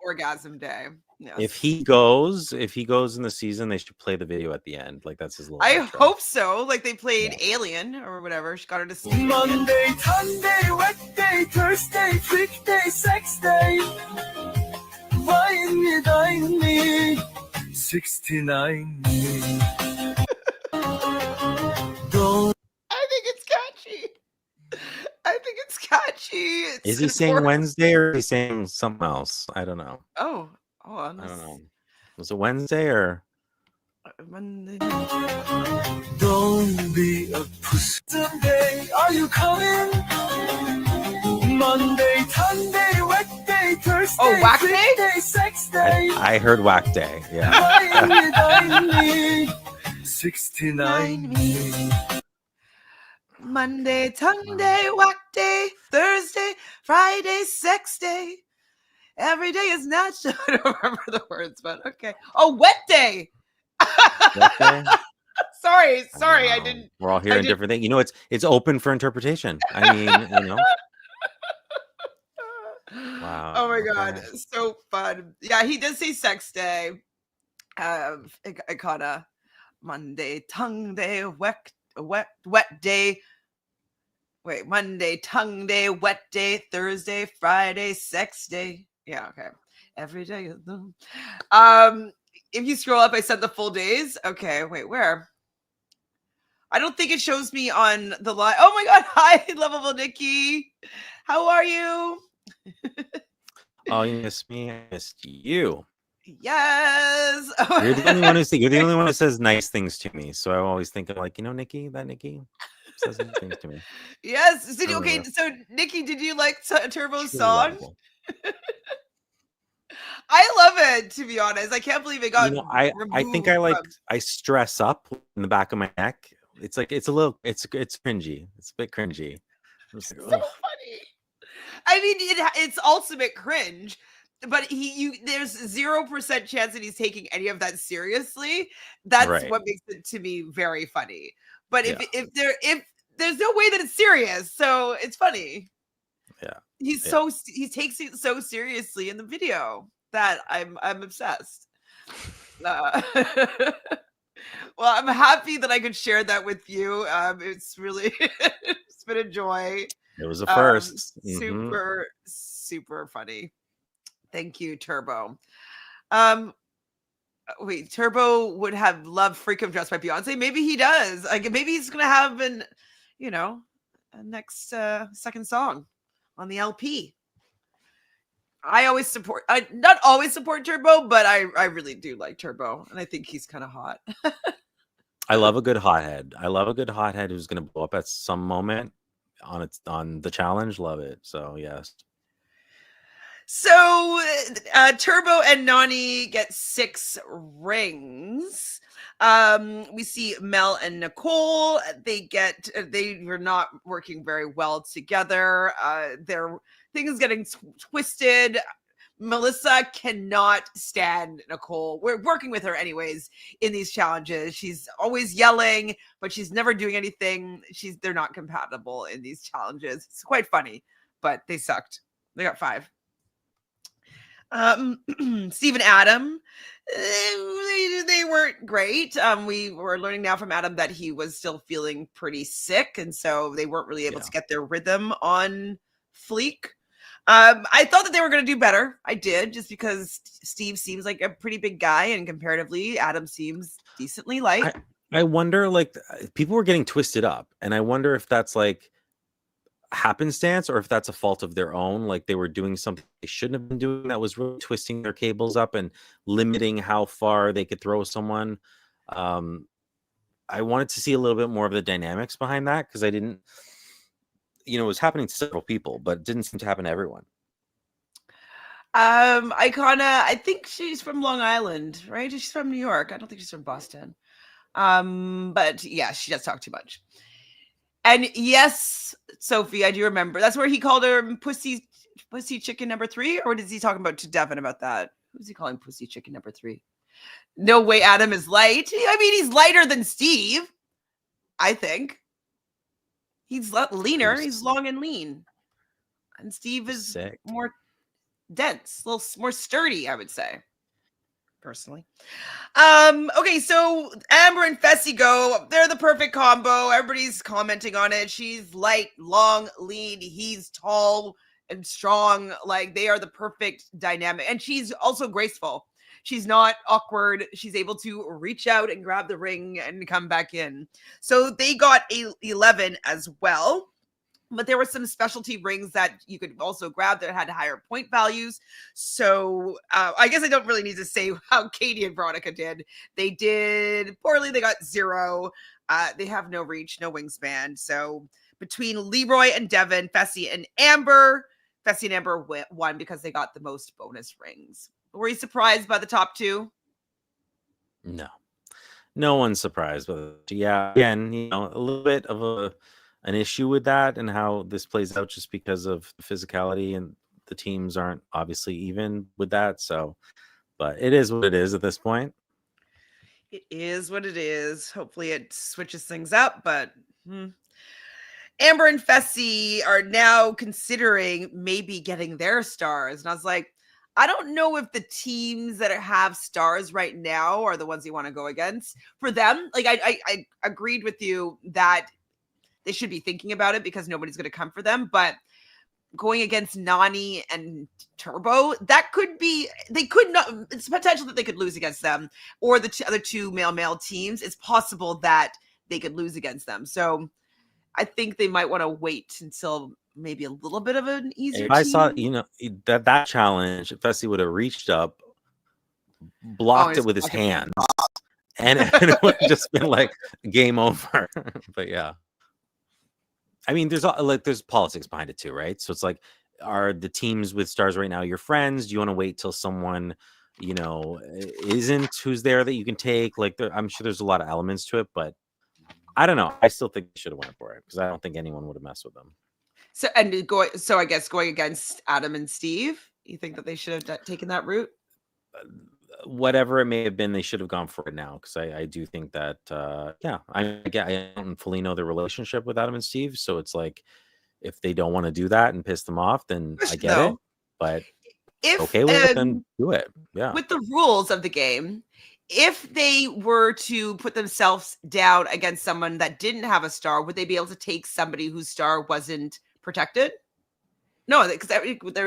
orgasm day. Yes.
If he goes in the season, they should play the video at the end. Like, that's his little
I
intro.
hope so. Like they played Alien or whatever. She got her to see
Monday, Sunday, wet day, Thursday, freak day, sex day. Wine me, dine me, 69 me. Don't.
I think it's catchy.
Is he saying Wednesday or is he saying something else? I don't know.
Oh,
I don't know. Was it Wednesday or
Monday?
Don't be a pussy. Are you coming? Monday, Sunday, wet day, Thursday. First
Oh,
day,
whack
fifth
day?
day, sixth day.
I heard whack day. Yeah.
69 me.
Monday, tongue day, whack day, Thursday, Friday, sex day. Every day is natural. I don't remember the words, but okay. Oh, wet day.
Wet day?
Sorry, I
Wow.
didn't.
We're all hearing different things. You know, it's open for interpretation. I mean, you know. Wow.
Oh my god,
Okay.
so fun. Yeah, he did say sex day. I kind of Monday, tongue day, wet day. Wait, Monday, tongue day, wet day, Thursday, Friday, sex day. Yeah, okay. Every day is the if you scroll up, I said the full days. Okay, wait, where? I don't think it shows me on the line. Oh my god, hi, lovable Nikki. How are you?
Oh, you missed me. I missed you.
Yes.
You're the only one who says nice things to me. So I always think of like, you know, Nikki says nice things to me.
Yes. Okay, so Nikki, did you like Turbo's
She's
song?
lovable.
I love it, to be honest. I can't believe it got
You know, I think I stress up in the back of my neck. It's like it's cringy. It's a bit cringy. Like,
so funny. I mean, it's ultimate cringe, but there's 0% chance that he's taking any of that seriously. That's
right.
what makes it to me very funny. But if there's no way that it's serious, so it's funny.
Yeah.
He takes it so seriously in the video that I'm obsessed. Well, I'm happy that I could share that with you. It's really it's been a joy.
It was a first.
Super, super funny. Thank you, Turbo. Wait, Turbo would have loved Freak of Dressed by Beyonce. Maybe he does. Like, maybe he's gonna have a next second song on the LP. I always support. I not always support Turbo, but I really do like Turbo, and I think he's kind of hot.
I love a good hothead. I love a good hothead who's going to blow up at some moment on the challenge. Love it. So yes.
So Turbo and Nany get 6 rings. We see Mel and Nicole. They were not working very well together. Their things getting twisted. Melissa cannot stand Nicole. We're working with her anyways in these challenges. She's always yelling, but she's never doing anything. They're not compatible in these challenges. It's quite funny, but they sucked. They got 5. Steve and Adam, they weren't great. We were learning now from Adam that he was still feeling pretty sick, and so they weren't really able to get their rhythm on fleek. I thought that they were going to do better. I did, just because Steve seems like a pretty big guy, and comparatively, Adam seems decently light.
I wonder, like, people were getting twisted up, and I wonder if that's like happenstance or if that's a fault of their own. Like, they were doing something they shouldn't have been doing that was really twisting their cables up and limiting how far they could throw someone. I wanted to see a little bit more of the dynamics behind that, because I didn't. It was happening to several people, but it didn't seem to happen to everyone.
I think she's from Long Island, right? She's from New York. I don't think she's from Boston. But yeah, she does talk too much. And yes, Sophie, I do remember. That's where he called her pussy chicken number 3, or is he talking about to Devin about that? Who's he calling pussy chicken number 3? No way Adam is light. I mean, he's lighter than Steve, I think. He's leaner. He's long and lean. And Steve is more dense, a little more sturdy, I would say, personally. Okay, so Amber and Fessy go. They're the perfect combo. Everybody's commenting on it. She's light, long, lean. He's tall and strong. Like, they are the perfect dynamic. And she's also graceful. She's not awkward. She's able to reach out and grab the ring and come back in. So they got 11 as well. But there were some specialty rings that you could also grab that had higher point values. So I guess I don't really need to say how Katie and Veronica did. They did poorly. They got 0. They have no reach, no wingspan. So between Leroy and Devin, Fessy and Amber, Fessy and Amber won because they got the most bonus rings. Were you surprised by the top two?
No one's surprised, but yeah, again, a little bit of an issue with that and how this plays out, just because of physicality, and the teams aren't obviously even with that. So, but it is what it is at this point.
It is what it is. Hopefully it switches things up, but Amber and Fessy are now considering maybe getting their stars. And I was like, I don't know if the teams that have stars right now are the ones you want to go against. For them, like I agreed with you that they should be thinking about it because nobody's going to come for them. But going against Nany and Turbo, that could be, they could not, it's potential that they could lose against them, or the other two male teams. It's possible that they could lose against them. So I think they might want to wait until maybe a little bit of an easier
If I saw,
team.
that challenge, Fessy would have reached up, blocked it with his hand, and it would have just been like game over. But yeah, I mean, there's politics behind it too, right? So it's like, are the teams with stars right now your friends? Do you want to wait till someone isn't, who's there that you can take? Like, I'm sure there's a lot of elements to it, but I don't know. I still think they should have went for it because I don't think anyone would have messed with them.
So I guess going against Adam and Steve, you think that they should have taken that route?
Whatever it may have been, they should have gone for it now, because I do think that I don't fully know their relationship with Adam and Steve, so it's like, if they don't want to do that and piss them off, then I get it. But if okay with it, then do it. Yeah.
With the rules of the game, if they were to put themselves down against someone that didn't have a star, would they be able to take somebody whose star wasn't protected? No, because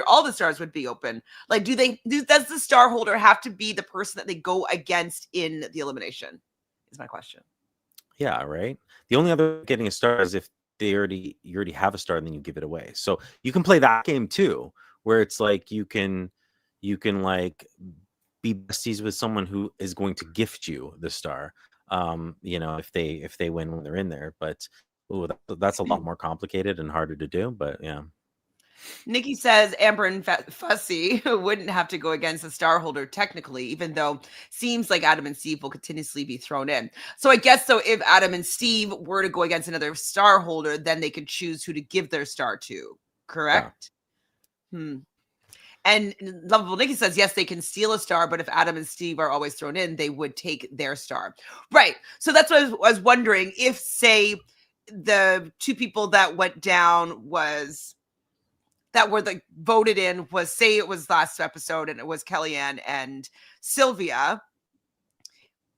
all the stars would be open. Like, does the star holder have to be the person that they go against in the elimination? Is my question.
Yeah, right. The only other getting a star is if you already have a star, and then you give it away. So you can play that game too, where it's like you can like be besties with someone who is going to gift you the star. If they win when they're in there, but that's a lot more complicated and harder to do. But yeah.
Nikki says Amber and Fessy wouldn't have to go against the star holder technically, even though seems like Adam and Steve will continuously be thrown in. So I guess so if Adam and Steve were to go against another star holder, then they could choose who to give their star to. Correct? Yeah. And Lovable Nikki says, yes, they can steal a star, but if Adam and Steve are always thrown in, they would take their star. Right. So that's what I was wondering. If, say, the two people that went down that were voted in was, say it was last episode and it was Kellyanne and Sylvia,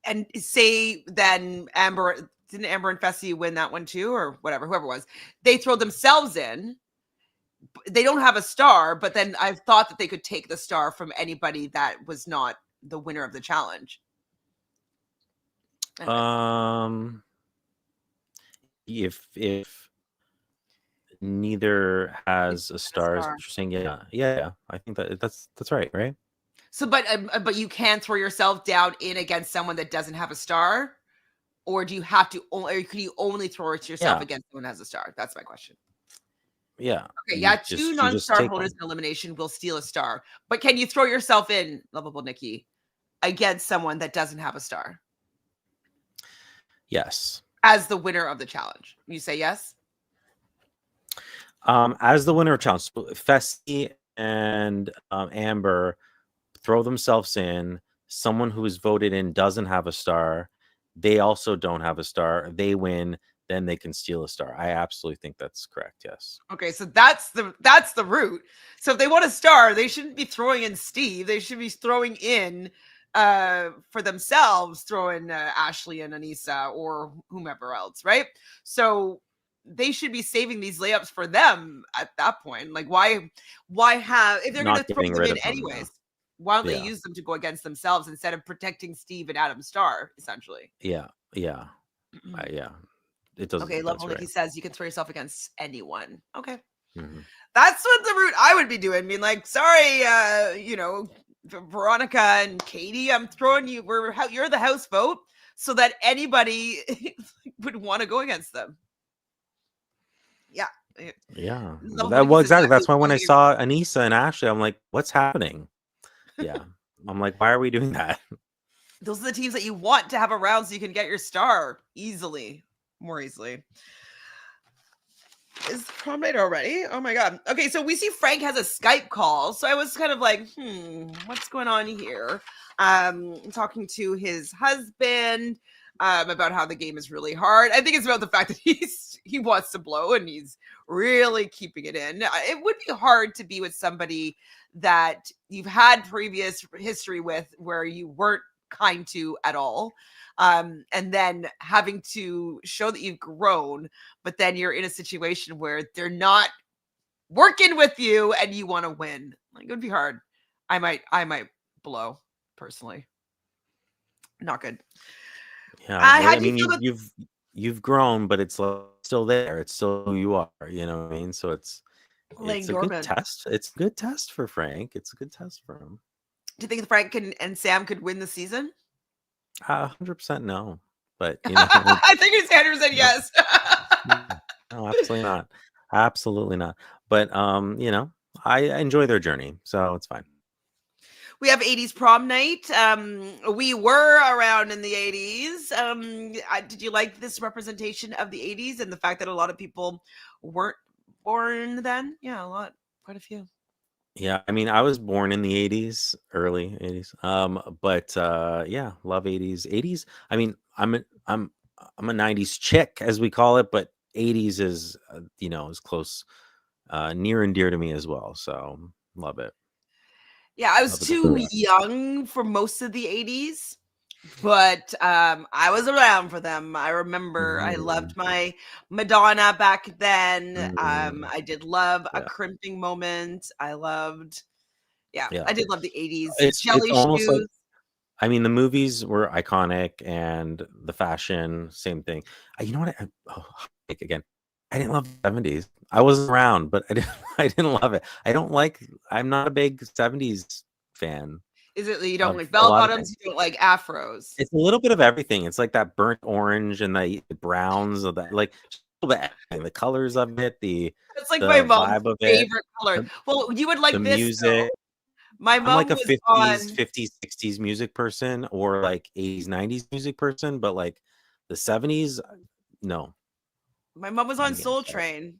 and say then didn't Amber and Fessy win that one too, or whatever, whoever it was, they throw themselves in. They don't have a star, but then I thought that they could take the star from anybody that was not the winner of the challenge.
If neither has a star, is what you're saying? Yeah. I think that's right.
So, but you can throw yourself down in against someone that doesn't have a star, or do you have to or can you only throw it to yourself against someone who has a star? That's my question.
Yeah.
Okay. Yeah. Two non-star holders in elimination will steal a star, but can you throw yourself in, Lovable Nikki, against someone that doesn't have a star?
Yes.
As the winner of the challenge, you say yes.
As the winner of challenge, Fessy and Amber throw themselves in. Someone who is voted in doesn't have a star. They also don't have a star. They win. Then they can steal a star. I absolutely think that's correct. Yes. Okay,
so that's the route. So if they want a star, they shouldn't be throwing in Steve. They should be throwing in for themselves, throwing Ashley and Aneesa or whomever else, right? So they should be saving these layups for them at that point. Like, why have, if they're going to throw them in anyways, why don't they use them to go against themselves instead of protecting Steve and Adam's star, essentially?
Yeah. It doesn't.
Okay, Lovable Nikki says you can throw yourself against anyone. Okay. Mm-hmm. That's what the route I would be doing. Being like, sorry, Veronica and Katie, I'm throwing you. You're the house vote, so that anybody would want to go against them. Yeah,
Yeah.
Love
That,
when he
well,
says
exactly.
that
That's
means
why when I
love
saw Aneesa and Ashley, I'm like, what's happening? Yeah. I'm like, why are we doing that?
those are the teams that you want to have around so you can get your star easily, more easily. Is prom night already? Oh my god. Okay, so we see Frank has a Skype call. So I was kind of like, what's going on here? Talking to his husband about how the game is really hard. I think it's about the fact that he wants to blow and he's really keeping it in. It would be hard to be with somebody that you've had previous history with where you weren't kind to at all. And then having to show that you've grown, but then you're in a situation where they're not working with you and you want to win. Like, it would be hard. I might blow personally. Not good.
Yeah. Well,
How
I
do you
mean,
feel about
you've grown, but it's like still there. It's still who you are. You know what I mean? So
laying
it's a good
dormant?
test. It's a good test for Frank. It's a good test for him.
Do you think Frank and Sam could win the season?
100% no. But you know,
I think his Sanders said
no,
yes.
no, absolutely not. Absolutely not. But you know, I enjoy their journey, so it's fine.
We have 80s prom night. We were around in the 80s. Did you like this representation of the 80s and the fact that a lot of people weren't born then? Yeah, quite a few.
Yeah, I mean, I was born in the 80s, early 80s. But yeah, love 80s. 80s, I mean, I'm a 90s chick as we call it, but 80s is you know, is close near and dear to me as well. So, love it.
Yeah, I was
Love a good
too
throwback.
young for most of the 80s, but I was around for them. I remember I
Mhm.
loved my Madonna back then.
Mm,
I did love A
yeah.
Crimping Moment. I
Yeah.
did love the 80s.
It's
Jelly
almost like,
shoes.
I mean, the movies were iconic and the fashion, same thing. You know what? Like, again, I didn't love the 70s. I wasn't around, but I didn't I didn't love it. I'm not a big 70s fan
Is it that you don't
of
like
a
bell
lot of things.
bottoms? You don't like afros?
It's a little bit of everything. It's like that burnt orange and the browns of that, like just a little bit of everything. The colors of it,
That's like my
the
mom's
vibe of it,
favorite color.
the,
Well, you would
the
like this though.
music.
My
I'm like
mom
a
was
50s,
on
50s, 60s music person or like 80s, 90s music person, but like the 70s, no,
my mom was
I'm
on
against
Soul Train.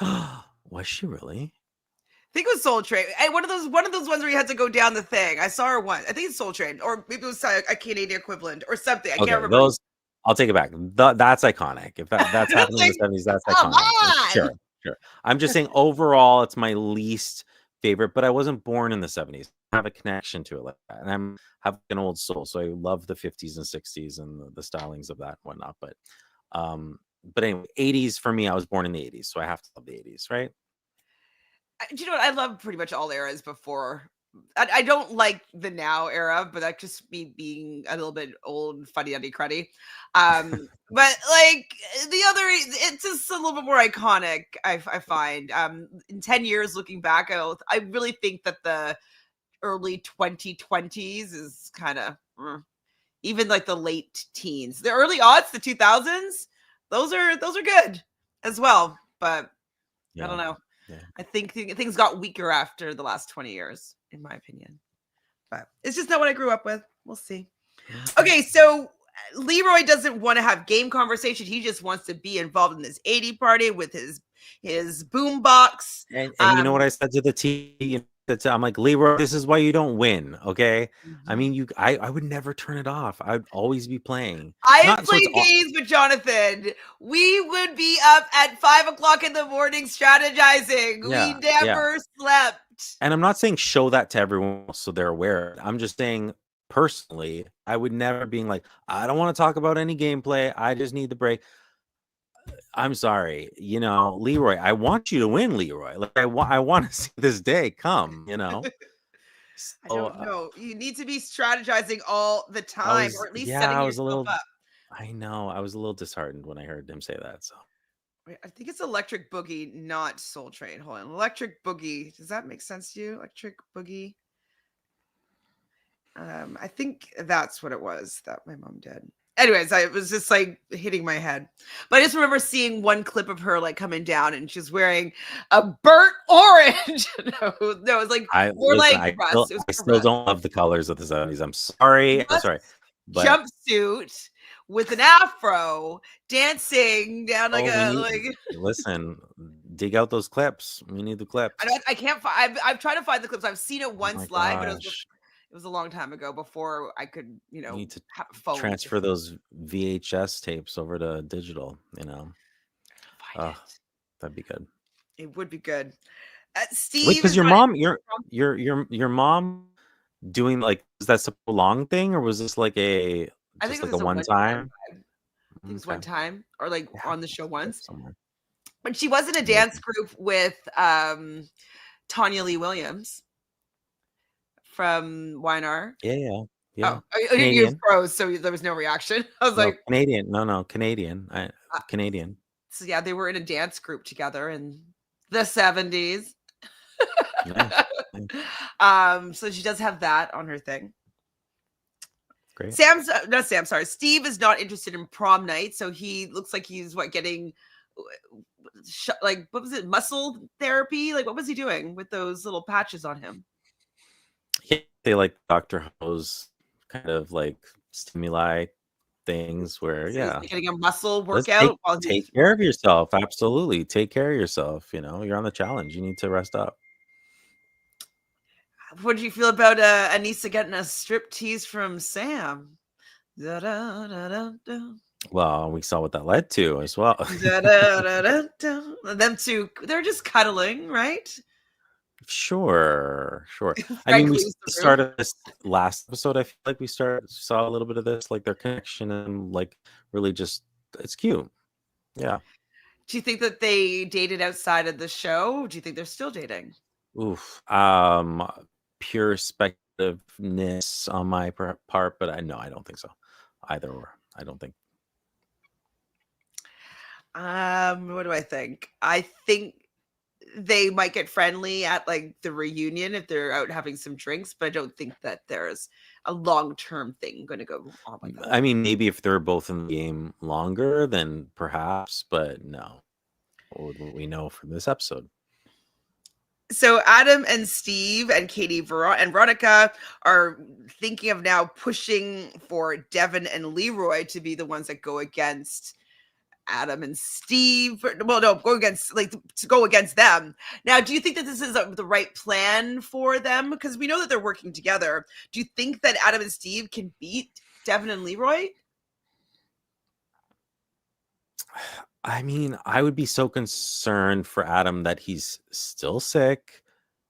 that. Was she really?
I think it was Soul Train. And one of those ones where you had to go down the thing. I saw her once. I think it's Soul Train, or maybe it was a Canadian equivalent or something. I can't
Okay,
remember.
those, I'll take it back. That's iconic. If that's
It's
happening in the
like,
70s, that's
come
iconic.
on.
Sure, sure. I'm just saying overall, it's my least favorite, but I wasn't born in the 70s. I have a connection to it like that. And have an old soul. So I love the 50s and 60s and the stylings of that and whatnot. But anyway, 80s for me, I was born in the 80s, so I have to love the 80s, right?
Do you know what? I love pretty much all eras before. I don't like the now era, but that's just me being a little bit old and fuddy duddy cruddy. But like the other, it's just a little bit more iconic. I find in 10 years looking back, I really think that the early 2020s is kind of even like the late teens, the early aughts, the 2000s. Those are good as well, but I
Yeah.
don't know.
Yeah.
I think things got weaker after the last 20 years, in my opinion. But it's just not what I grew up with. We'll see.
Okay.
Okay, so Leroy doesn't want to have game conversation. He just wants to be involved in this 80 party with his boom box.
And you know what I said to the T? I'm like, Leroy, this is why you don't win. Okay. I
Mhm.
mean, I would never turn it off. I'd always be playing.
I have
Not so it's
played games with Jonathan. We would be up at 5 o'clock in the morning strategizing. We
yeah, yeah.
never slept.
And I'm not saying show that to everyone else so they're aware. I'm just saying personally, I would never being like, I don't want to talk about any gameplay. I just need the break. I'm sorry, you know, Leroy. I want you to win, Leroy. Like I want to see this day come. You know.
I
So
don't know. You need to be strategizing all the
I
time, or
was,
at least
yeah,
setting
I was a
yourself
little.
up.
I know. I was a little disheartened when I heard him say that. So
Wait, I think it's Electric Boogie, not Soul Train. Hold on. Electric Boogie. Does that make sense to you? Electric Boogie. I think that's what it was that my mom did. Anyways, I was just like hitting my head. But I just remember seeing one clip of her like coming down and she's wearing a burnt orange. no, it was like more
listen.
like rust. It was
I
kind of
still
rust.
don't love the colors of the 70s. I'm sorry. I'm
Rust
sorry, but
jumpsuit with an afro dancing down like
we
a
need.
like
Listen, dig out those clips. We need the clips.
I can't find I've tried to find the clips. I've seen it
Oh my
once live, but
gosh.
it was a long time ago before I could,
You need to
have a phone to
transfer those VHS tapes over to digital,
find
Oh,
it.
that'd be good.
It would be good.
Wait,
Steve
because
is
your
not
mom,
from
your mom doing like, is that a long thing or was this like
I think
just
it
like a
was a
one
one-time
time?
vibe. I think it was
Okay.
one time or like
They have
on the
to
show
put that
once.
somewhere.
But she was in a dance
Amazing.
group with Tanya Lee Williams from YNR.
Yeah, yeah, yeah.
Oh, you
Canadian.
froze, so there was no reaction. I was
No,
like,
Canadian. No, Canadian.
uh,
Canadian.
so yeah, they were in a dance group together in the 70s.
Nice. Nice.
So she does have that on her thing.
Great.
Not Sam, sorry. Steve is not interested in prom night, so he looks like he's getting like what was it, muscle therapy? Like what was he doing with those little patches on him?
Yeah, they like Dr. Ho's kind of like stimuli things where,
So he's
yeah.
getting a muscle
Let's
workout while he's.
take care of yourself. Absolutely. Take care of yourself. You're on the challenge. You need to rest up.
What do you feel about Aneesa getting a strip tease from Sam? Da, da, da, da, da.
Well, we saw what that led to as well.
Da, da, da, da, da. Them two, they're just cuddling, right?
Sure. I
Greg
mean, we
leaves the room.
started this last episode. I feel like we saw a little bit of this, like their connection and like really just it's cute. Yeah.
Do you think that they dated outside of the show? Do you think they're still dating?
Oof. Pure speculativeness on my part, but I don't think so. Either or. I don't think.
What do I think? I think they might get friendly at like the reunion if they're out having some drinks, but I don't think that there's a long-term thing going to go on with that.
I mean, maybe if they're both in the game longer, then perhaps, but no. What would we know from this episode?
So Adam and Steve and Katie and Veronica are thinking of now pushing for Devin and Leroy to be the ones that go against Adam and Steve. Well, no, to go against them. Now, do you think that this is the right plan for them? Because we know that they're working together. Do you think that Adam and Steve can beat Devin and Leroy?
I mean, I would be so concerned for Adam that he's still sick,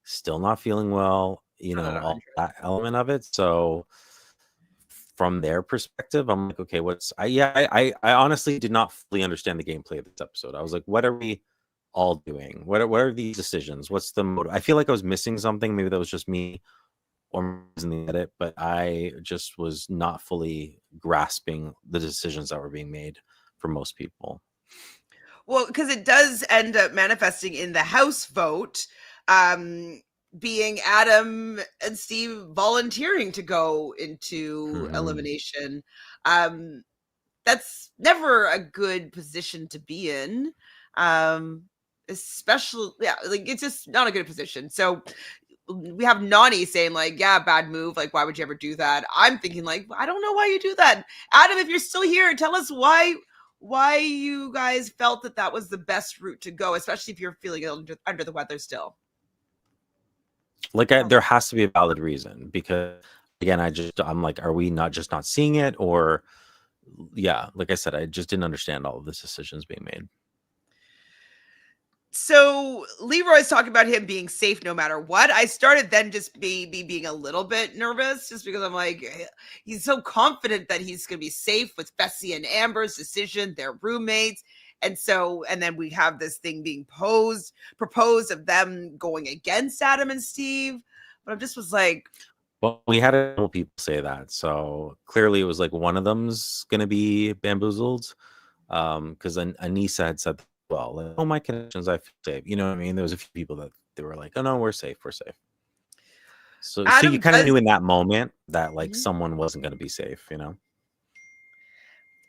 still not feeling well,
Not at
all
100.
that element of it. So from their perspective, I'm like, okay, I honestly did not fully understand the gameplay of this episode. I was like, what are we all doing? What are these decisions? What's the motive? I feel like I was missing something. Maybe that was just me or in the edit, but I just was not fully grasping the decisions that were being made for most people.
Well, because it does end up manifesting in the House vote, being Adam and Steve volunteering to go into elimination. That's never a good position to be in. Especially, yeah, like it's just not a good position. So we have Nany saying like, yeah, bad move. Like, why would you ever do that? I'm thinking like, I don't know why you do that. Adam, if you're still here, tell us why you guys felt that was the best route to go, especially if you're feeling under the weather still.
Like there has to be a valid reason, because again, I'm like, are we not seeing it? Or yeah, like I said, I just didn't understand all of the decisions being made.
So Leroy's talking about him being safe no matter what. I started then just being a little bit nervous just because I'm like, he's so confident that he's going to be safe with Fessy and Amber's decision. They're roommates. And then we have this thing being proposed of them going against Adam and Steve. But I just was like,
well, we had a couple people say that. So clearly it was like one of them's going to be bamboozled. Because Aneesa had said, well, like, oh, my connections, I feel safe. You know what I mean? There was a few people that they were like, oh no, we're safe. So you
Adam
kind of
does
knew in that moment that like
Mhm.
someone wasn't going to be safe, you know?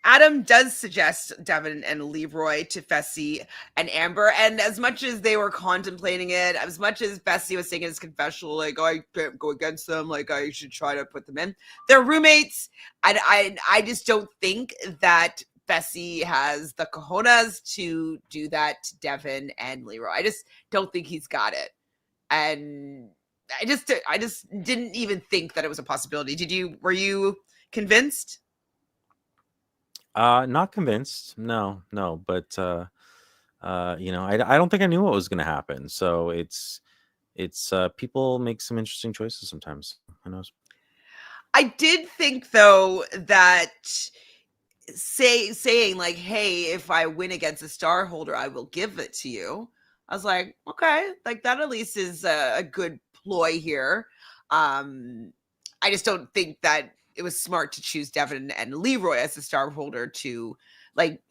Adam does suggest Devin and Leroy to Fessy and Amber. And as much as they were contemplating it, as much as Fessy was saying in his confessional, like, oh, I can't go against them, like, I should try to put them in. They're roommates. I just don't think that Fessy has the cojones to do that to Devin and Leroy. I just don't think he's got it. And I just didn't even think that it was a possibility. Were you convinced?
Not convinced. No, but you know, I don't think I knew what was going to happen. So it's people make some interesting choices sometimes. Who knows?
I did think though that saying like, hey, if I win against a star holder, I will give it to you. I was like, okay, like that at least is a good ploy here. I just don't think that it was smart to choose Devin and Leroy as the star holder to like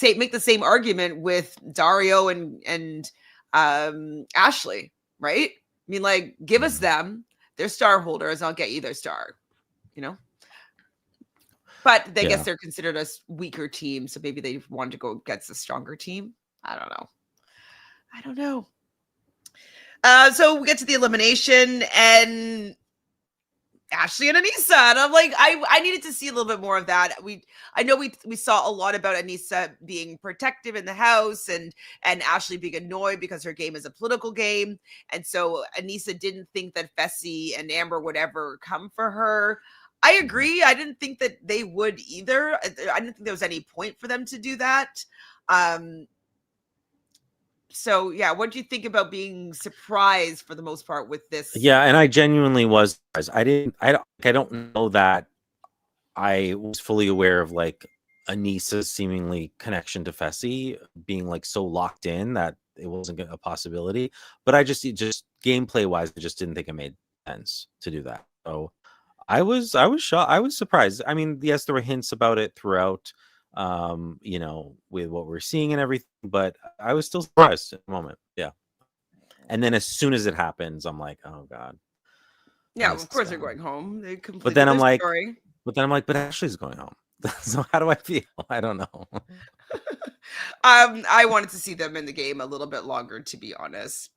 make the same argument with Dario and Ashley, right? I mean, like, give us them, they're star holders, I'll get you their star, you know? But I guess
Yeah.
they're considered a weaker team, so maybe they wanted to go against a stronger team. I don't know. I don't know. So we get to the elimination, and Ashley and Aneesa, and I'm like, I needed to see a little bit more of that. I know we saw a lot about Aneesa being protective in the house, and Ashley being annoyed because her game is a political game, and so Aneesa didn't think that Fessy and Amber would ever come for her. I agree. I didn't think that they would either. I didn't think there was any point for them to do that. So yeah, what do you think about being surprised for the most part with this?
Yeah, and I genuinely was surprised. I don't know that I was fully aware of like Aneesa's seemingly connection to Fessy being like so locked in that it wasn't a possibility. But it just gameplay wise, I just didn't think it made sense to do that. So I was shocked. I was surprised. I mean, yes, there were hints about it throughout, you know, with what we're seeing and everything, but I was still surprised at the moment. Yeah. And then as soon as it happens, I'm like, oh God.
Yeah,
Aneesa's
of course they're
gone.
going home. They
But then
completed
I'm
their
like,
story.
but Ashley's going home. So how do I feel? I don't know.
I wanted to see them in the game a little bit longer, to be honest.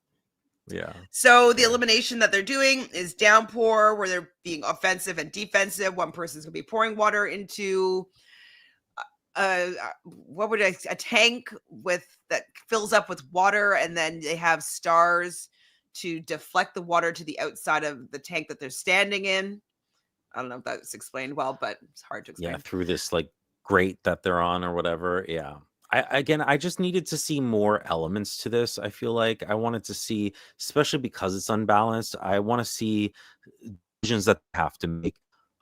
Yeah.
So the elimination that they're doing is downpour, where they're being offensive and defensive. One person's gonna be pouring water into a tank with that fills up with water, and then they have stars to deflect the water to the outside of the tank that they're standing in. I don't know if that's explained well, but it's hard to
Yeah,
explain.
through this like grate that they're on or whatever. Yeah. I just needed to see more elements to this. I feel like I wanted to see, especially because it's unbalanced, I want to see decisions that they have to make.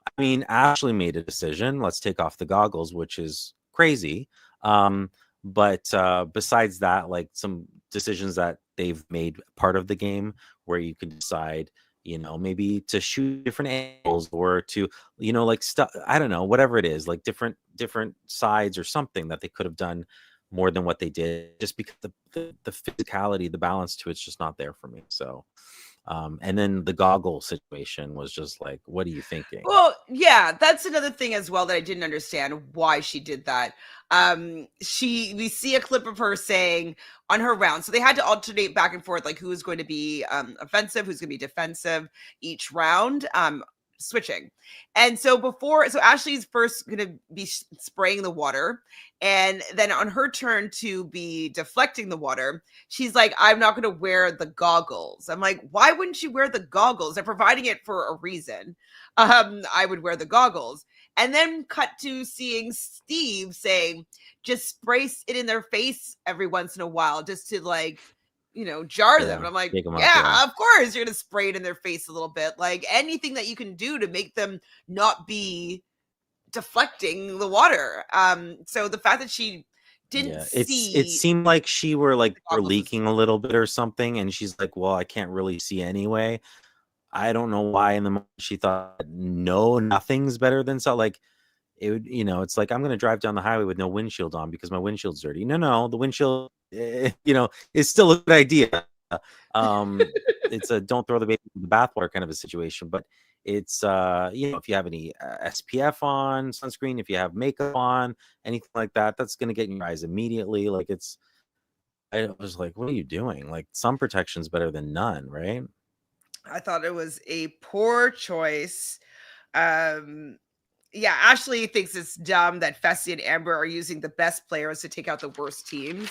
I mean, Ashley made a decision. Let's take off the goggles, which is crazy. But besides that, like some decisions that they've made part of the game where you can decide, you know, maybe to shoot different angles or to, you know, like stuff, I don't know, whatever it is, like different sides or something that they could have done more than what they did, just because the physicality, the balance to it's just not there for me. So and then the goggle situation was just like, what are you thinking?
Well, yeah, that's another thing as well that I didn't understand why she did that. We see a clip of her saying on her round, so they had to alternate back and forth, like who's going to be offensive, who's going to be defensive each round. Switching. And so Ashley's first going to be spraying the water, and then on her turn to be deflecting the water, she's like, I'm not going to wear the goggles. I'm like, why wouldn't you wear the goggles? They're providing it for a reason. I would wear the goggles. And then cut to seeing Steve saying, just spray it in their face every once in a while, just to like, jar them. And I'm like,
Take 'em up,
yeah, of course you're going to spray it in their face a little bit. Like anything that you can do to make them not be deflecting the water. So the fact that she didn't
it
see
seemed like she were like were
goggles
leaking a little bit or something, and she's like, well, I can't really see anyway. I don't know why in the moment she thought, no, nothing's better than so. Like it would, you know, it's like I'm gonna drive down the highway with no windshield on because my windshield's dirty. No, the windshield, you know, is still a good idea. It's a don't throw the baby in the bathwater kind of a situation, but it's if you have any SPF on, sunscreen, if you have makeup on, anything like that, that's going to get in your eyes immediately. Like I was like, what are you doing? Like sun protection's better than none, right?
I thought it was a poor choice. Yeah, Ashley thinks it's dumb that Fessy and Amber are using the best players to take out the worst teams.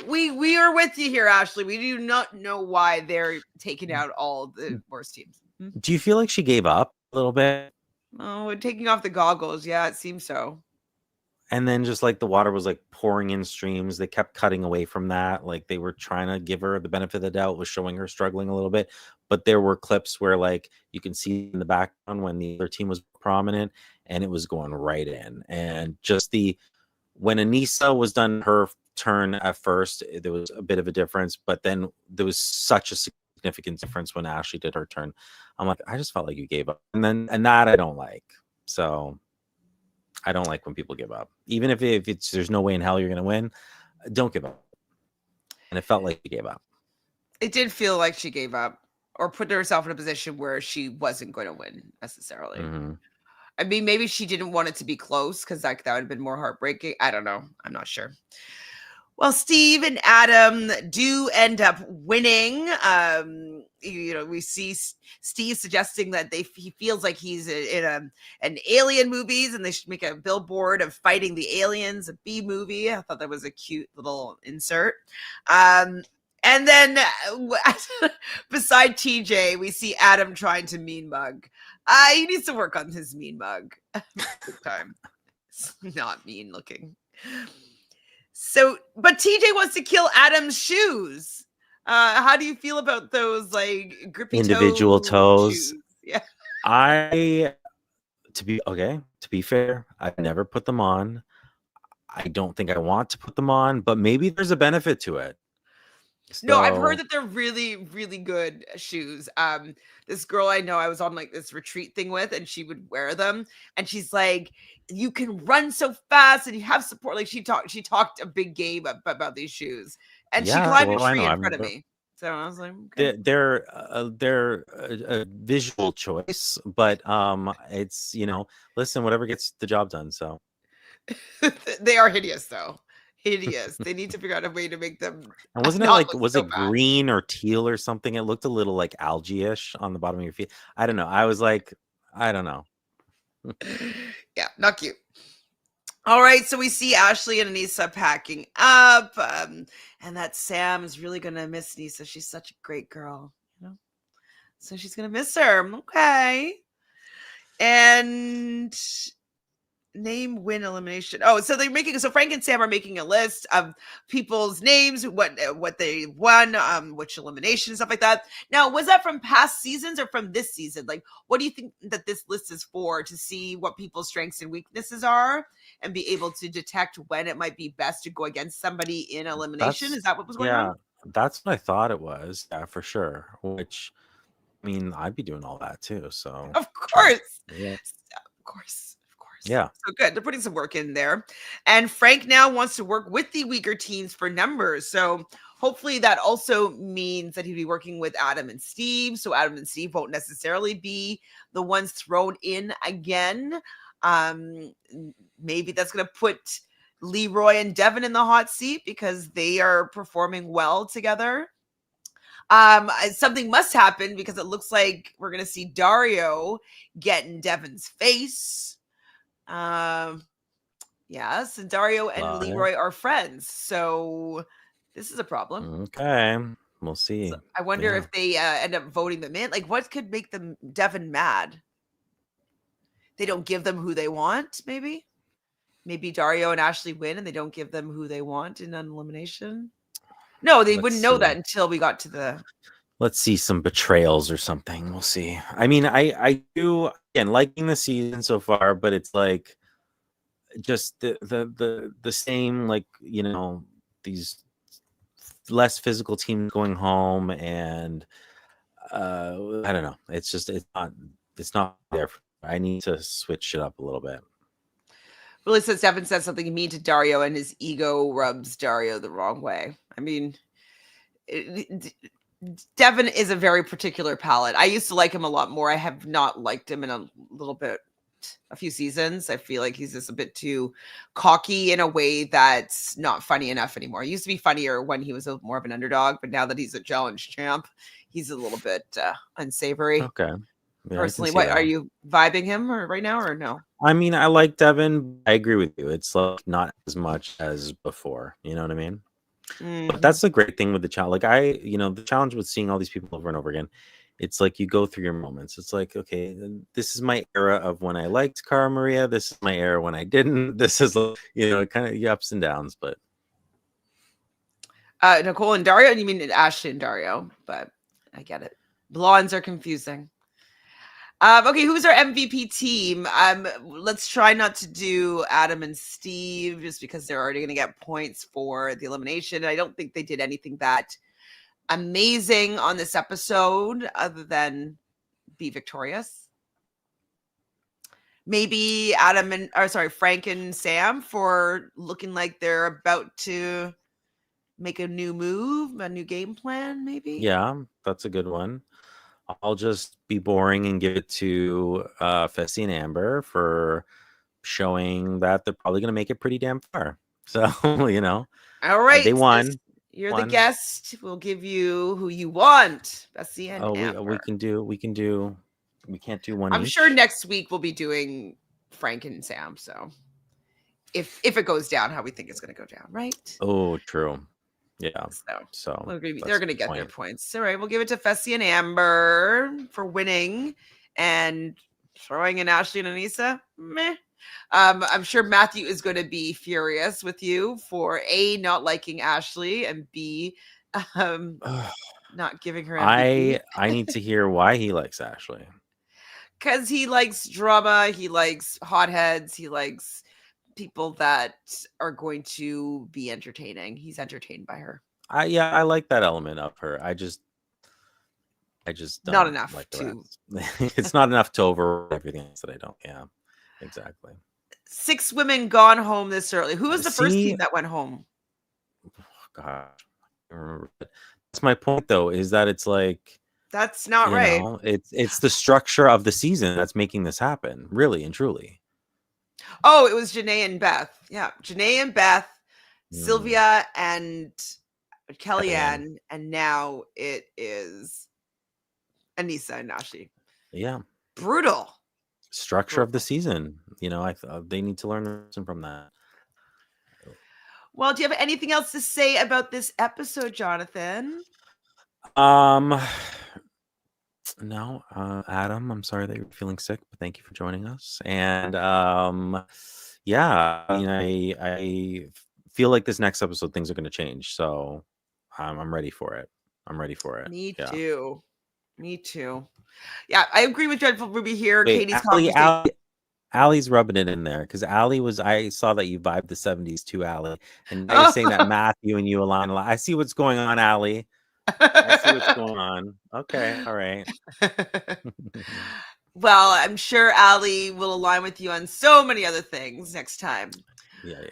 We are with you here, Ashley. We do not know why they're taking out all the worst teams.
Do you feel like she gave up a little bit?
Oh, taking off the goggles. Yeah, it seems so.
And then just like the water was like pouring in streams, they kept cutting away from that. Like they were trying to give her the benefit of the doubt, was showing her struggling a little bit. But there were clips where like you can see in the background when the other team was prominent and it was going right in. And just when Aneesa was done her turn at first, there was a bit of a difference, but then there was such a significant difference when Ashley did her turn. I'm like, I just felt like you gave up. And that I don't like. So I don't like when people give up. Even if it's there's no way in hell you're going to win, don't give up. And it felt like she gave up.
It did feel like she gave up or put herself in a position where she wasn't going to win necessarily.
Mm-hmm.
I mean, maybe she didn't want it to be close because that would have been more heartbreaking. I don't know. I'm not sure. Well, Steve and Adam do end up winning. We see Steve suggesting that he feels like he's in an alien movies and they should make a billboard of fighting the aliens, a B movie. I thought that was a cute little insert. And then beside TJ, we see Adam trying to mean mug. He needs to work on his mean mug. Good time. It's not mean looking. So, but TJ wants to kill Adam's shoes. How do you feel about those like grippy
individual toes?
Shoes? Yeah.
To be fair, I've never put them on. I don't think I want to put them on, but maybe there's a benefit to it.
No, I've heard that they're really, really good shoes. This girl I know, I was on like this retreat thing with, and she would wear them, and she's like, "You can run so fast, and you have support." Like she talked a big game about these shoes, and she climbed a tree in front of me. So I was like, okay.
They're a visual choice, but it's listen, whatever gets the job done. So
they are hideous, though. Hideous. They need to figure out a way to make them.
And wasn't it like, was it green or teal or something? It looked a little like algae-ish on the bottom of your feet. I don't know. I was like, I don't know.
Yeah, not cute. All right, so we see Ashley and Aneesa packing up, and that Sam is really gonna miss Aneesa. She's such a great girl, so she's gonna miss her. Okay, and name, win, elimination. Oh, so Frank and Sam are making a list of people's names, what they won, which elimination, stuff like that. Now, was that from past seasons or from this season? Like, what do you think that this list is for? To see what people's strengths and weaknesses are and be able to detect when it might be best to go against somebody in elimination? Is that what was going on?
That's what I thought it was. Yeah, for sure. Which, I mean, I'd be doing all that too. So
of course.
Yeah.
Of course.
Yeah.
So good. They're putting some work in there. And Frank now wants to work with the weaker teams for numbers. So hopefully that also means that he'd be working with Adam and Steve. So Adam and Steve won't necessarily be the ones thrown in again. Maybe that's going to put Leroy and Devin in the hot seat because they are performing well together. Something must happen because it looks like we're going to see Dario get in Devin's face. Yes, and Dario and Leroy are friends, so this is a problem.
Okay, we'll see.
So I wonder if they end up voting them in. Like, what could make them Devin mad? They don't give them who they want. Maybe Dario and Ashley win, and they don't give them who they want in an elimination. No, they wouldn't know that until we got to the.
Let's see some betrayals or something. We'll see. I mean, I do again liking the season so far, but it's like just the same, like, these less physical teams going home, and I don't know. It's just it's not there. I need to switch it up a little bit.
Really, since Devin said something mean to Dario and his ego rubs Dario the wrong way. I mean, Devin is a very particular palette. I used to like him a lot more. I have not liked him in a few seasons. I feel like he's just a bit too cocky in a way that's not funny enough anymore. He used to be funnier when he was more of an underdog, but now that he's a challenge champ, he's a little bit unsavory.
Okay. Yeah,
personally, what are you vibing him right now or no?
I mean, I like Devin. I agree with you. It's like not as much as before. You know what I mean? But that's the great thing with the challenge. Like the challenge with seeing all these people over and over again, it's like you go through your moments. It's like, okay, this is my era of when I liked Cara Maria. This is my era when I didn't. This is, kind of ups and downs. But
Nicole and Dario, you mean Ashley and Dario, but I get it. Blondes are confusing. Okay, who's our MVP team? Let's try not to do Adam and Steve just because they're already going to get points for the elimination. I don't think they did anything that amazing on this episode other than be victorious. Maybe Frank and Sam for looking like they're about to make a new move, a new game plan, maybe.
Yeah, that's a good one. I'll just be boring and give it to Fessy and Amber for showing that they're probably going to make it pretty damn far. So,
All right.
They won.
You're the guest. We'll give you who you want. Fessy and Amber.
We can't do one
I'm
each.
sure next week we'll be doing Frank and Sam. So if it goes down how we think it's going to go down, right?
Oh, true. Yeah. So
they're going to get their points. All right. We'll give it to Fessy and Amber for winning and throwing in Ashley and Aneesa. Meh. I'm sure Matthew is going to be furious with you for A, not liking Ashley, and B, not giving her MVP.
I need to hear why he likes Ashley.
Because he likes drama. He likes hotheads. He likes people that are going to be entertaining. He's entertained by her.
I like that element of her. I just don't
not enough
like
to.
It's not enough to override everything else that I don't. Yeah, exactly. 6
women gone home this early. Who was the first team that went home?
God, I don't remember. That's my point, though, is that it's like
that's not right.
It's the structure of the season that's making this happen, really and truly.
Oh, it was Janae and Beth. Yeah, Janae and Beth, Sylvia and Kellyanne, and now it is Aneesa and Nany.
Yeah,
brutal
structure of the season. I thought they need to learn a lesson from that.
Well, do you have anything else to say about this episode, Jonathan?
No, Adam, I'm sorry that you're feeling sick, but thank you for joining us. And yeah, I feel like this next episode things are going to change, so I'm ready for it.
Me too. Yeah, I agree with Dreadful Ruby here.
Wait,
Katie's
Allie's rubbing it in there because Allie I saw that you vibed the 70s too, Allie, and now you're saying that Matthew and you align a lot. I see what's going on, Allie. I see what's going on. Okay, all right.
Well, I'm sure Allie will align with you on so many other things next time.
Yeah.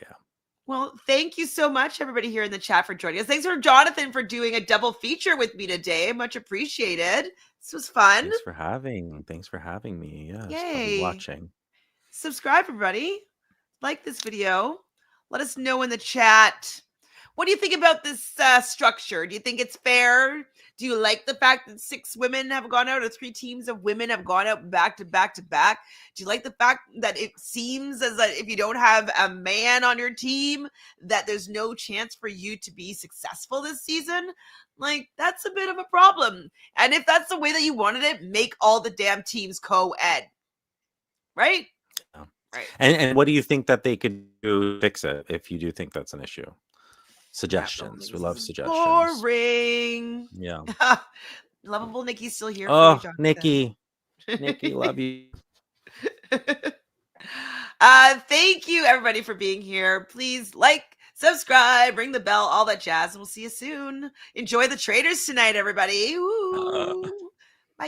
Well, thank you so much, everybody here in the chat, for joining us. Thanks for Jonathan for doing a double feature with me today. Much appreciated. This was fun.
Thanks for having me. Yes,
Yay.
I'll be watching.
Subscribe, everybody. Like this video. Let us know in the chat. What do you think about this structure? Do you think it's fair? Do you like the fact that 6 women have gone out, or 3 teams of women have gone out back to back to back? Do you like the fact that it seems as that if you don't have a man on your team, that there's no chance for you to be successful this season? Like, that's a bit of a problem. And if that's the way that you wanted it, make all the damn teams co-ed. Right?
Yeah.
Right.
And what do you think that they could do to fix it if you do think that's an issue? Suggestions. We love suggestions.
Boring.
Yeah.
Lovable Nikki's still here.
Oh, Nikki. Nikki, love you.
Thank you, everybody, for being here. Please like, subscribe, ring the bell, all that jazz, and we'll see you soon. Enjoy the traders tonight, everybody. Ooh.